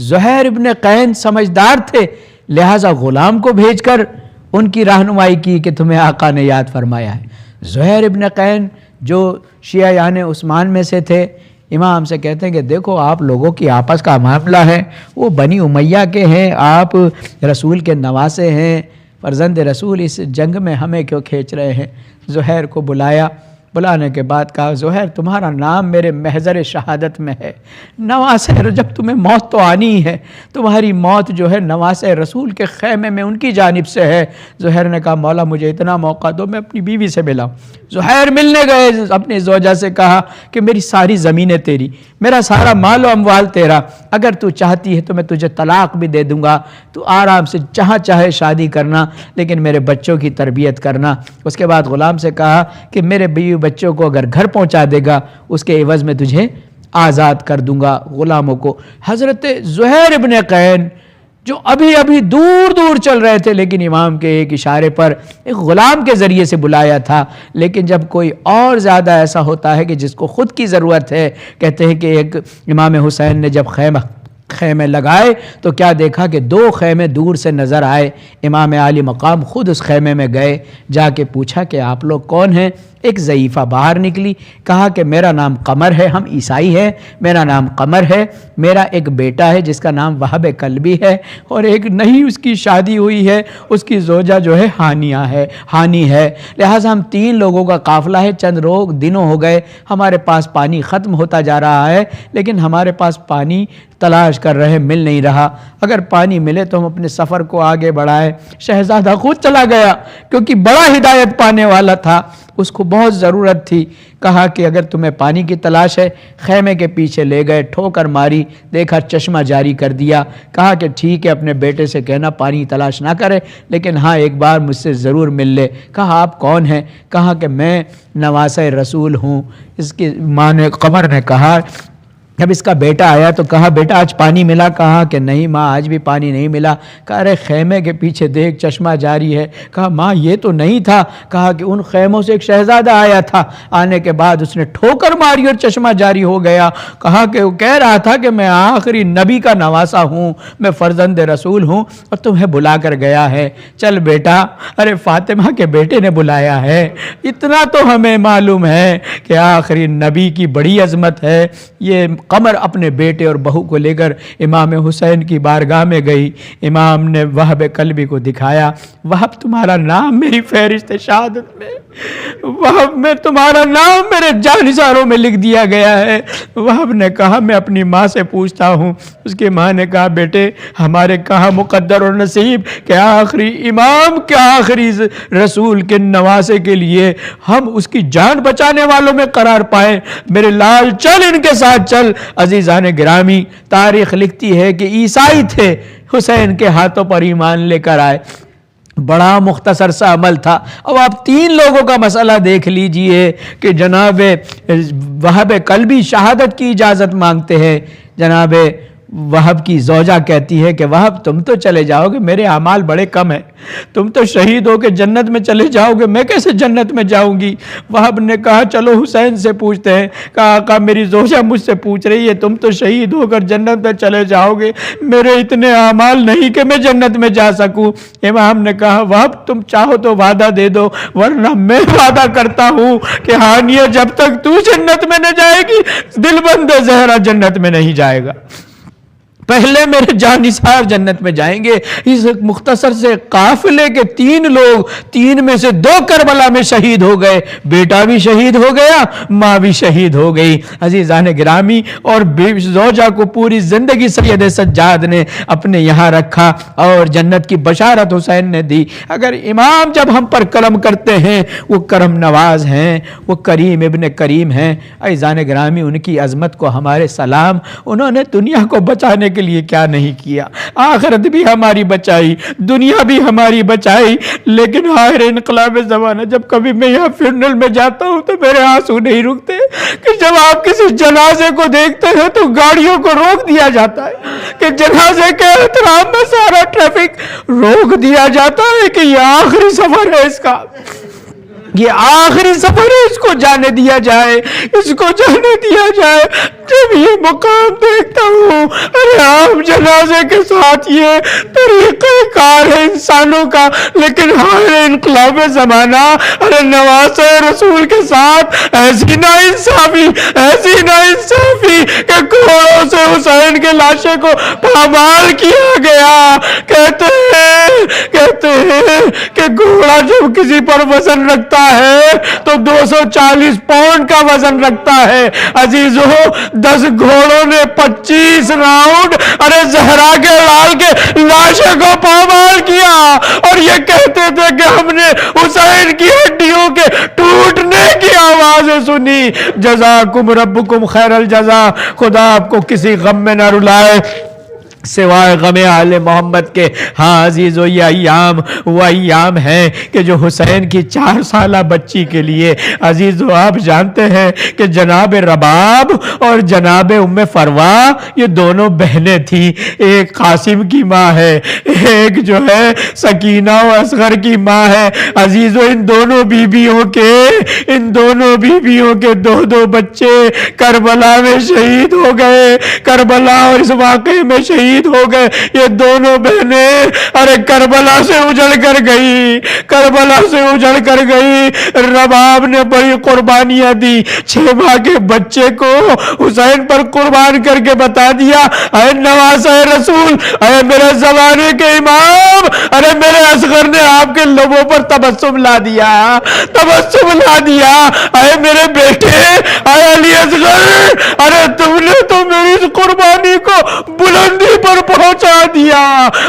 زہیر ابن قین سمجھدار تھے, لہٰذا غلام کو بھیج کر ان کی رہنمائی کی کہ تمہیں آقا نے یاد فرمایا ہے. زہیر ابن قین جو شیعہ یعنی عثمان میں سے تھے, امام سے کہتے ہیں کہ دیکھو آپ لوگوں کی آپس کا معاملہ ہے، وہ بنی امیہ کے ہیں، آپ رسول کے نواسے ہیں، فرزند رسول، اس جنگ میں ہمیں کیوں کھینچ رہے ہیں؟ زہیر کو بلایا، بلانے کے بعد کہا زہیر تمہارا نام میرے محضر شہادت میں ہے، نواس ہے، جب تمہیں موت تو آنی ہی ہے، تمہاری موت جو ہے نواس رسول کے خیمے میں ان کی جانب سے ہے۔ زہیر نے کہا مولا مجھے اتنا موقع دو، میں اپنی بیوی سے ملا۔ زہیر ملنے گئے، اپنی زوجہ سے کہا کہ میری ساری زمینیں تیری، میرا سارا مال و اموال تیرا، اگر تو چاہتی ہے تو میں تجھے طلاق بھی دے دوں گا، تو آرام سے جہاں چاہے شادی کرنا، لیکن میرے بچوں کی تربیت کرنا۔ اس کے بعد غلام سے کہا کہ میرے بیوی بچوں کو اگر گھر پہنچا دے گا اس کے عوض میں تجھے آزاد کر دوں گا غلاموں کو۔ حضرت زہیر ابن قین جو ابھی ابھی دور دور چل رہے تھے، لیکن امام کے ایک اشارے پر ایک غلام کے ذریعے سے بلایا تھا، لیکن جب کوئی اور زیادہ ایسا ہوتا ہے کہ جس کو خود کی ضرورت ہے، کہتے ہیں کہ ایک امام حسین نے جب خیمے لگائے تو کیا دیکھا کہ 2 خیمے دور سے نظر آئے، امام عالی مقام خود اس خیمے میں گئے، جا کے پوچھا کہ آپ لوگ کون ہیں؟ ایک ضعیفہ باہر نکلی، کہا کہ میرا نام قمر ہے، ہم عیسائی ہیں، میرا نام قمر ہے، میرا ایک بیٹا ہے جس کا نام وہب کلبی ہے، اور ایک نہیں اس کی شادی ہوئی ہے، اس کی زوجہ جو ہے ہانی ہے، لہٰذا ہم 3 لوگوں کا قافلہ ہے، چند دنوں ہو گئے، ہمارے پاس پانی ختم ہوتا جا رہا ہے، لیکن ہمارے پاس پانی تلاش کر رہے مل نہیں رہا، اگر پانی ملے تو ہم اپنے سفر کو آگے بڑھائیں۔ شہزادہ خود چلا گیا کیونکہ بڑا ہدایت پانے والا تھا، اس کو بہت ضرورت تھی، کہا کہ اگر تمہیں پانی کی تلاش ہے، خیمے کے پیچھے لے گئے، ٹھوکر ماری، دیکھا چشمہ جاری کر دیا، کہا کہ ٹھیک ہے اپنے بیٹے سے کہنا پانی تلاش نہ کرے، لیکن ہاں ایک بار مجھ سے ضرور مل لے۔ کہا آپ کون ہیں؟ کہا کہ میں نواسہ رسول ہوں۔ اس کی ماں نے، قمر نے کہا، جب اس کا بیٹا آیا تو کہا بیٹا آج پانی ملا؟ کہا کہ نہیں ماں آج بھی پانی نہیں ملا۔ کہا ارے خیمے کے پیچھے دیکھ چشمہ جاری ہے۔ کہا ماں یہ تو نہیں تھا۔ کہا کہ ان خیموں سے ایک شہزادہ آیا تھا، آنے کے بعد اس نے ٹھوکر ماری اور چشمہ جاری ہو گیا۔ کہا کہ وہ کہہ رہا تھا کہ میں آخری نبی کا نواسا ہوں، میں فرزند رسول ہوں اور تمہیں بلا کر گیا ہے، چل بیٹا۔ ارے فاطمہ کے بیٹے نے بلایا ہے، اتنا تو ہمیں معلوم ہے کہ آخری نبی کی بڑی عظمت ہے۔ یہ قمر اپنے بیٹے اور بہو کو لے کر امام حسین کی بارگاہ میں گئی، امام نے وہب کلبی کو دکھایا، وہب تمہارا نام میری فہرست شہادت میں، وہب میں تمہارا نام میرے جانثاروں میں لکھ دیا گیا ہے۔ وہب نے کہا میں اپنی ماں سے پوچھتا ہوں۔ اس کی ماں نے کہا بیٹے ہمارے کہاں مقدر اور نصیب کہ آخری امام کے آخری رسول کے نواسے کے لیے ہم اس کی جان بچانے والوں میں قرار پائیں۔ میرے لال چل ان کے ساتھ چل۔ عزیزان گرامی، تاریخ لکھتی ہے کہ عیسائی تھے، حسین کے ہاتھوں پر ایمان لے کر آئے، بڑا مختصر سا عمل تھا۔ اب آپ 3 لوگوں کا مسئلہ دیکھ لیجئے کہ جناب وہب کلبی شہادت کی اجازت مانگتے ہیں، جناب وہب کی زوجہ کہتی ہے کہ وہب تم تو چلے جاؤ گے، میرے اعمال بڑے کم ہیں، تم تو شہید ہو کے جنت میں چلے جاؤ گے، میں کیسے جنت میں جاؤں گی؟ وہب نے کہا چلو حسین سے پوچھتے ہیں۔ کہا آقا میری زوجہ مجھ سے پوچھ رہی ہے تم تو شہید ہو کر جنت میں چلے جاؤ گے، میرے اتنے اعمال نہیں کہ میں جنت میں جا سکوں۔ امام نے کہا وہب تم چاہو تو وعدہ دے دو، ورنہ میں وعدہ کرتا ہوں کہ ہانیہ جب تک تو جنت میں نہ جائے گی دل بند زہرا جنت میں نہیں جائے گا، پہلے میرے جانثار جنت میں جائیں گے۔ اس مختصر سے قافلے کے 3 لوگ، 3 میں سے 2 کربلا میں شہید ہو گئے، بیٹا بھی شہید ہو گیا، ماں بھی شہید ہو گئی۔ عزیزان گرامی، اور زوجہ کو پوری زندگی سید سجاد نے اپنے یہاں رکھا اور جنت کی بشارت حسین نے دی۔ اگر امام جب ہم پر کرم کرتے ہیں، وہ کرم نواز ہیں، وہ کریم ابن کریم ہیں۔ عزیزان گرامی، ان کی عظمت کو ہمارے سلام، انہوں نے دنیا کو بچانے کے لیے کیا نہیں کیا، آخرت بھی ہماری بچائی، دنیا بھی ہماری بچائی۔ لیکن آخر انقلاب زمانہ، جب کبھی میں یہاں فنرل میں جاتا ہوں تو میرے آنسو نہیں رکتے کہ جب آپ کسی جنازے کو دیکھتے ہیں تو گاڑیوں کو روک دیا جاتا ہے، کہ جنازے کے احترام میں سارا ٹریفک روک دیا جاتا ہے کہ یہ آخری سفر ہے اس کا۔ یہ آخری سفر ہے، اس کو جانے دیا جائے، اس کو جانے دیا جائے۔ جب یہ مقام دیکھتا ہوں، ارے عام جنازے کے ساتھ یہ طریقہ کار ہے انسانوں کا، لیکن ہمارے انقلاب زمانہ ارے نواسہ رسول کے ساتھ ایسی ناانصافی، ایسی ناانصافی کہ گھوڑوں سے حسین کے لاشے کو پامال کیا گیا۔ کہتے ہیں کہ گھوڑا جب کسی پر وزن رکھتا ہے تو 240 پاؤنڈ کا وزن رکھتا ہے۔ عزیزو 10 گھوڑوں نے 25 راؤنڈ ارے زہرا کے لال کے لاشے کو پامال کیا، اور یہ کہتے تھے کہ ہم نے حسین کی ہڈیوں کے ٹوٹنے کی آوازیں سنی۔ جزاکم ربکم خیر الجزا۔ خدا آپ کو کسی غم میں نہ رلائے سوائے غم آل محمد کے۔ ہاں عزیزو، یہ وہ ایام ہیں کہ جو حسین کی 4 سالہ بچی کے لیے، عزیزو آپ جانتے ہیں کہ جناب رباب اور جناب ام فروا یہ دونوں بہنیں تھیں۔ ایک قاسم کی ماں ہے، ایک جو ہے سکینہ و اصغر کی ماں ہے۔ عزیزو ان دونوں بیویوں کے 2 بچے کربلا میں شہید ہو گئے، کربلا اور اس واقعے میں شہید ہو گئے۔ یہ دونوں بہنیں ارے کربلا سے اجڑ کر گئی۔ رباب نے بڑی قربانیاں دی، 6 ماہ کے بچے کو حسین پر قربان کر کے بتا دیا، اے نواسہ رسول، اے میرے زمانے کے امام، ارے میرے اصغر نے آپ کے لبوں پر تبسم لا دیا، اے میرے بیٹے، اے علی اصغر، ارے تم نے تو میری اس قربانی کو بلندی پر پہنچا دیا۔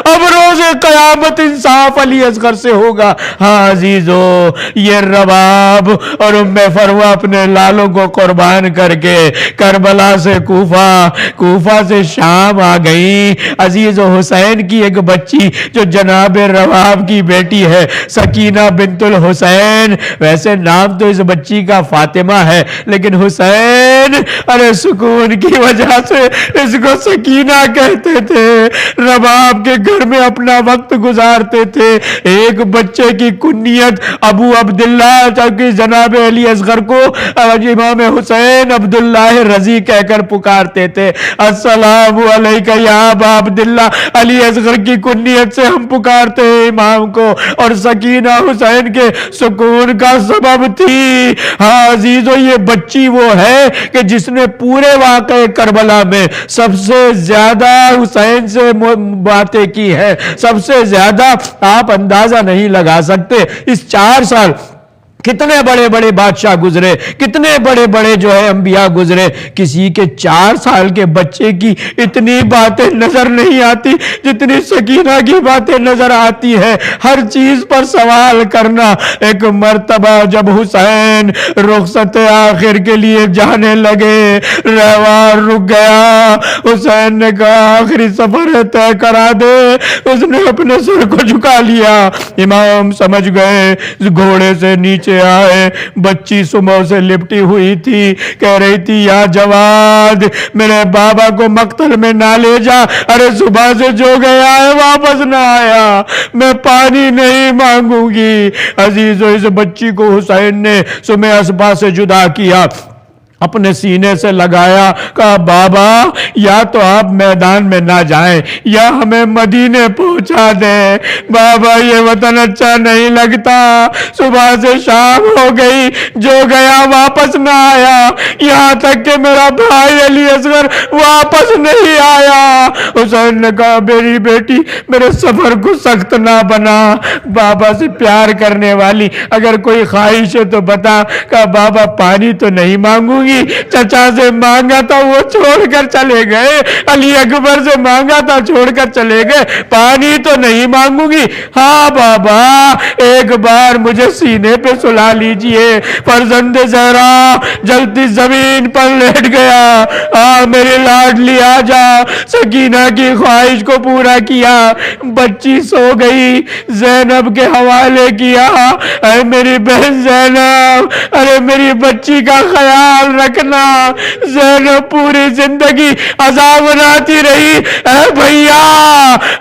اب روز قیامت انصاف علی اصغر سے ہوگا۔ ہاں عزیزو، یہ رباب اور ام فروا اپنے لالوں کو قربان کر کے کربلا سے کوفہ سے شام آ گئی۔ عزیزو حسین کی ایک بچی جو جناب رباب کی بیٹی ہے، سکینہ بنت الحسین، ویسے نام تو اس بچی کا فاطمہ ہے، لیکن حسین ارے سکون کی وجہ سے اس کو سکینہ کہتے تھے۔ رباب کے گھر میں اپنا وقت گزارتے تھے۔ ایک بچے کی کنیت ابو عبداللہ، جبکہ جناب علی اصغر کو امام حسین عبداللہ رضی کہہ کر پکارتے تھے۔ السلام علیکہ یا ابا عبداللہ، علی اصغر کی کنیت سے ہم پکارتے ہیں امام کو، اور سکینہ حسین کے سکون کا سبب تھی۔ ہاں عزیزو، یہ بچی وہ ہے کہ جس نے پورے واقعے کربلا میں سب سے زیادہ حسین سے باتیں کی ہے، سب سے زیادہ۔ آپ اندازہ نہیں لگا سکتے اس 4 سال کتنے بڑے بڑے بادشاہ گزرے، کتنے بڑے بڑے جو ہے انبیاء گزرے، کسی کے 4 سال کے بچے کی اتنی باتیں نظر نہیں آتی جتنی سکینہ کی باتیں نظر آتی ہے۔ ہر چیز پر سوال کرنا۔ ایک مرتبہ جب حسین رخصت آخر کے لیے جانے لگے، رہوار رک گیا، حسین نے کہا آخری سفر طے کرا دے۔ اس نے اپنے سر کو جھکا لیا۔ امام سمجھ گئے، گھوڑے سے نیچے آئے، بچی صبح سے لپٹی ہوئی تھی، کہہ رہی تھی یا جواد میرے بابا کو مقتل میں نہ لے جا، ارے صبح سے جو گیا ہے واپس نہ آیا، میں پانی نہیں مانگوں گی۔ عزیزو اس بچی کو حسین نے سمے اسبا سے جدا کیا، اپنے سینے سے لگایا، کہا بابا یا تو آپ میدان میں نہ جائیں یا ہمیں مدینے پہنچا دیں، بابا یہ وطن اچھا نہیں لگتا، صبح سے شام ہو گئی، جو گیا واپس نہ آیا، یہاں تک کہ میرا بھائی علی اصغر واپس نہیں آیا۔ حسین نے کہا میری بیٹی میرے سفر کو سخت نہ بنا، بابا سے پیار کرنے والی اگر کوئی خواہش ہے تو بتا۔ کہا بابا پانی تو نہیں مانگوں گی، چچا سے مانگا تھا وہ چھوڑ کر چلے گئے، علی اکبر سے مانگا تھا چھوڑ کر چلے گئے، پانی تو نہیں مانگوں گی۔ ہاں بابا ایک بار مجھے سینے پہ سلا لیجئے۔ فرزند زہرا جلتی زمین پر لیٹ گیا، میری لاڈلی آجا۔ سکینہ کی خواہش کو پورا کیا، بچی سو گئی، زینب کے حوالے کیا، اے میری بہن زینب، ارے میری بچی کا خیال رکھنا. زینب پوری زندگی عذاب بناتی رہی. اے بھیا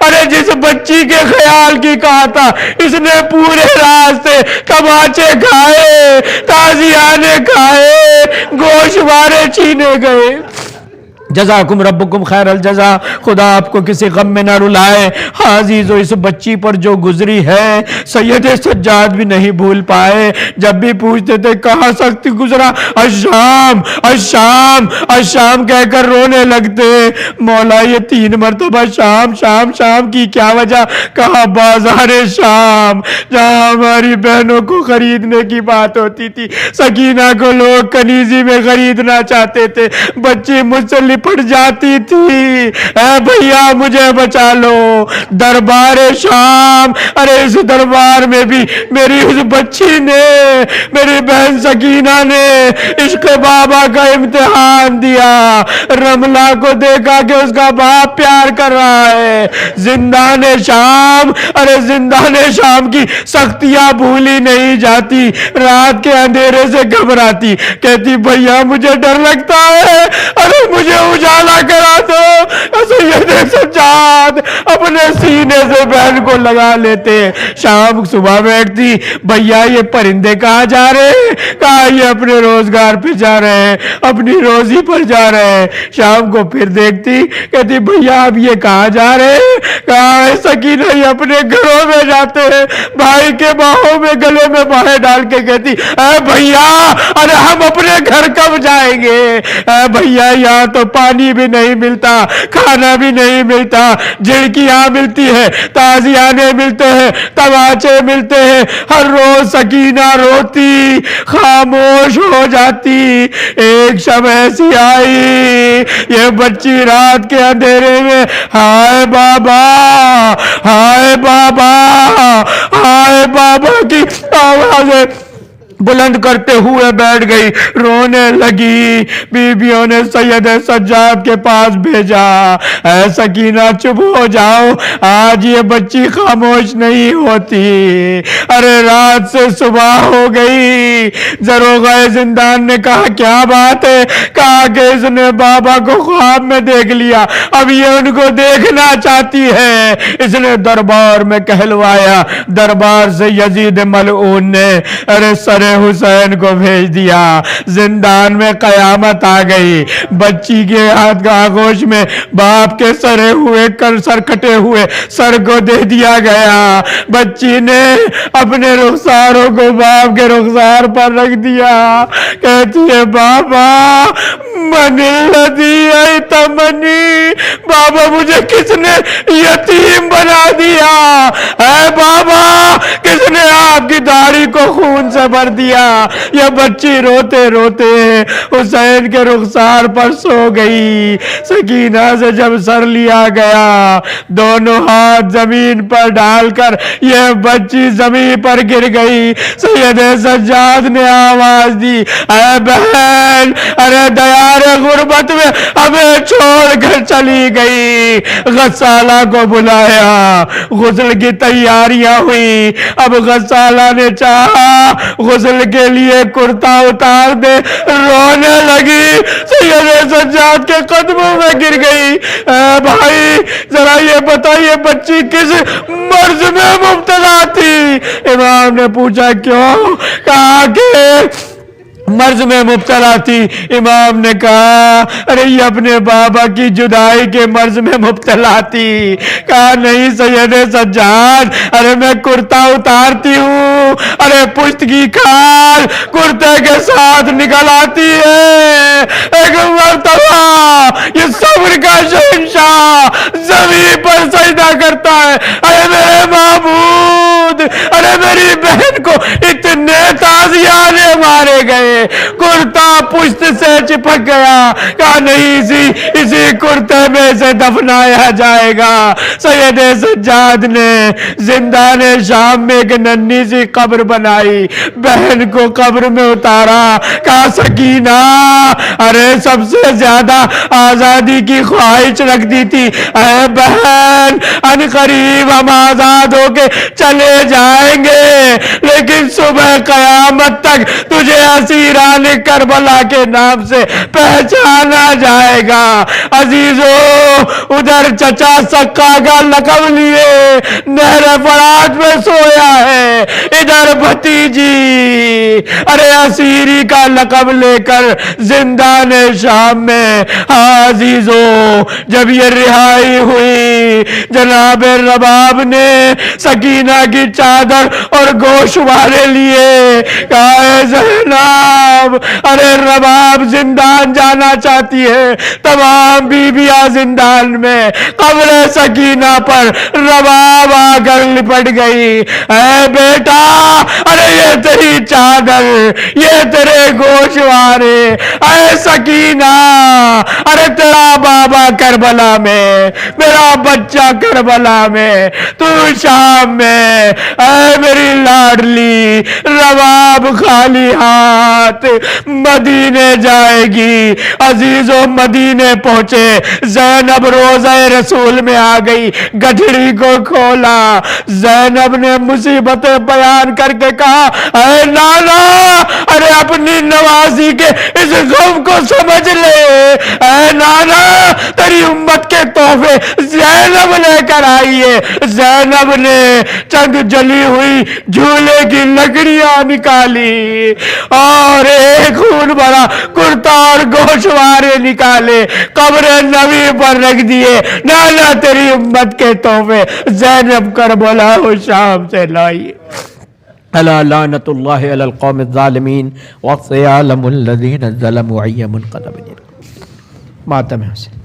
ارے جس بچی کے خیال کی کہا تھا اس نے پورے راستے کباچے کھائے, تازیانے کھائے, گوشت وارے چھینے گئے. جزاکم ربکم خیر الجزا. خدا آپ کو کسی غم میں نہ رلائے. عزیزو اس بچی پر جو گزری ہے سید سجاد بھی نہیں بھول پائے. جب بھی پوچھتے تھے کہاں سخت گزرا, الشام الشام الشام کہہ کر رونے لگتے. مولا یہ 3 مرتبہ شام شام شام کی کیا وجہ؟ کہا بازار شام جہاں ہماری بہنوں کو خریدنے کی بات ہوتی تھی, سکینہ کو لوگ کنیزی میں خریدنا چاہتے تھے, بچی مجھ سے لپٹ جاتی تھی. اے بھیا مجھے بچا لو. دربار شام, ارے اس دربار میں بھی میری اس بچی نے, میری بہن سکینہ نے عشق بابا کا امتحان دیا. رملہ کو دیکھا کہ اس کا باپ پیار کر رہا ہے. زندان شام, ارے زندان شام کی سختیاں بھولی نہیں جاتی. رات کے اندھیرے سے گھبراتی, کہتی بھیا مجھے ڈر لگتا ہے, ارے مجھے اجالا کرا دو. سید سجاد اپنے سینے سے بہن کو لگا لیتے. شام صبح بیٹھتی, بھیا یہ پرندے کہاں جا رہے ہیں؟ کہا یہ اپنے روزگار پہ جا رہے ہیں, اپنی روزی پر جا رہے ہیں. شام کو پھر دیکھتی, کہتی بھیا اب یہ کہاں جا رہے ہیں؟ کہا سکینہ یہ اپنے گھروں میں جاتے ہیں. بھائی کے باہوں میں گلے میں باہیں ڈال کے کہتی اے بھیا ارے ہم اپنے گھر کب جائیں گے؟ اے بھیا یہاں تو پانی بھی نہیں ملتا, کھانا بھی نہیں ملتا, جھڑکیاں ملتی ہے, تازیانے ملتے ہیں, تماچے ملتے ہیں. ہر روز سکینہ روتی, خاموش ہو جاتی. ایک شب ایسی آئی, یہ بچی رات کے اندھیرے میں ہائے بابا ہائے بابا ہائے بابا کی آوازیں بلند کرتے ہوئے بیٹھ گئی, رونے لگی. بیویوں نے سید سجاد کے پاس بھیجا, اے سکینہ چپ ہو جاؤ, آج یہ بچی خاموش نہیں ہوتی. ارے رات سے صبح ہو گئی. داروغہ زندان نے کہا کیا بات ہے؟ کہا کہ اس نے بابا کو خواب میں دیکھ لیا, اب یہ ان کو دیکھنا چاہتی ہے. اس نے دربار میں کہلوایا. دربار سے یزید ملعون نے ارے سر حسین کو بھیج دیا. زندان میں قیامت آ گئی. بچی کے ہاتھ آغوش میں باپ کے سرے ہوئے سر کٹے ہوئے سر کو دے دیا گیا. بچی نے اپنے رخساروں کو باپ کے رخسار پر رکھ دیا. کہتی ہے بابا من الذی ایتمنی, بابا مجھے کس نے یتیم بنا دیا؟ اے بابا کس نے آپ کی داڑھی کو خون سے بھر دیا؟ یہ بچی روتے روتے حسین کے رخسار پر سو گئی. سکینہ سے جب سر لیا گیا, دونوں ہاتھ زمین پر ڈال کر یہ بچی زمین پر گر گئی. سید سجاد نے آواز دی اے بہن, ارے دیار غربت میں ہمیں چھوڑ کر چلی گئی. غسالہ کو بلایا, غسل کی تیاریاں ہوئی. اب غسالہ نے چاہا غسل کے لیے کرتا اتار دے, رونے لگی. سید سجاد کے قدموں میں گر گئی. اے بھائی ذرا یہ بتائیے بچی کس مرض میں مبتلا تھی؟ امام نے پوچھا کیوں؟ کہا کہ مرض میں مبتلا تھی. امام نے کہا ارے یہ اپنے بابا کی جدائی کے مرض میں مبتلا تھی. کہا نہیں سید سجاد, ارے میں کرتا اتارتی ہوں, ارے پشت کی کھال کرتے کے ساتھ نکل آتی ہے. ایک مرتبہ یہ صبر کا شہنشاہ زمین پر سجدہ کرتا ہے, ارے میرے معبود, ارے میری بہن کو اتنے تازیانے مارے گئے, کرتا پشت سے چپک گیا. کہا نہیں اسی کرتے میں سے دفنایا جائے گا. سید سجاد نے زندان شام میں ایک ننھی سی قبر بنائی, بہن کو قبر میں اتارا. کہا سکینہ ارے سب سے زیادہ آزادی کی خواہش رکھتی تھی, اے بہن ان قریب ہم آزاد ہو کے چلے جائیں گے, لیکن صبح قیامت تک تجھے اسیران کربلا کے نام سے پہچانا جائے گا۔ عزیزو ادھر چچا سکا کا لقب لیے نہر فرات میں سویا ہے، ادھر بھتیجی ارے اسیری کا لقب لے کر زندان شام میں۔ ہاں عزیزو جب یہ رہائی ہوئی، جناب رباب نے سکینہ کی چادر اور گوشوارے لیے، کہا اے زینب ارے رباب زندان جانا چاہتی ہے، تمام بیویاں زندان میں۔ قبر سکینہ پر رباب آ کر لپٹ گئی، اے بیٹا ارے یہ تیری چادر، یہ تیرے گوشوارے، اے سکینہ ارے تیرا بابا کربلا میں، میرا بچہ کربلا میں، تو شام میں، اے میری لاڈلی رباب خالی ہاتھ مدینے جائے گی۔ عزیزو مدینے پہنچے، زینب روضہ رسول میں آ گئی، گٹھڑی کو کھولا، زینب نے مصیبتیں بیان کر کے کہا اے نانا ارے اپنی نوازی کے اس غم کو سمجھ لے، اے نانا تیری امت کے تحفے زینب لے کر آئی ہے۔ زینب نے چند جلی ہوئی جھولے کی لکڑیاں نکالی اور ایک خون بھرا کرتا اور گوشوارے نکالے، قبر نبی پر رکھ دیے، نانا تیری امت کے تحفے زینب کربلا و شام سے لائی۔ الا لعنت اللہ علی القوم الظالمین وسيعلم الذین ظلموا أي منقلب۔ ماتم حسین۔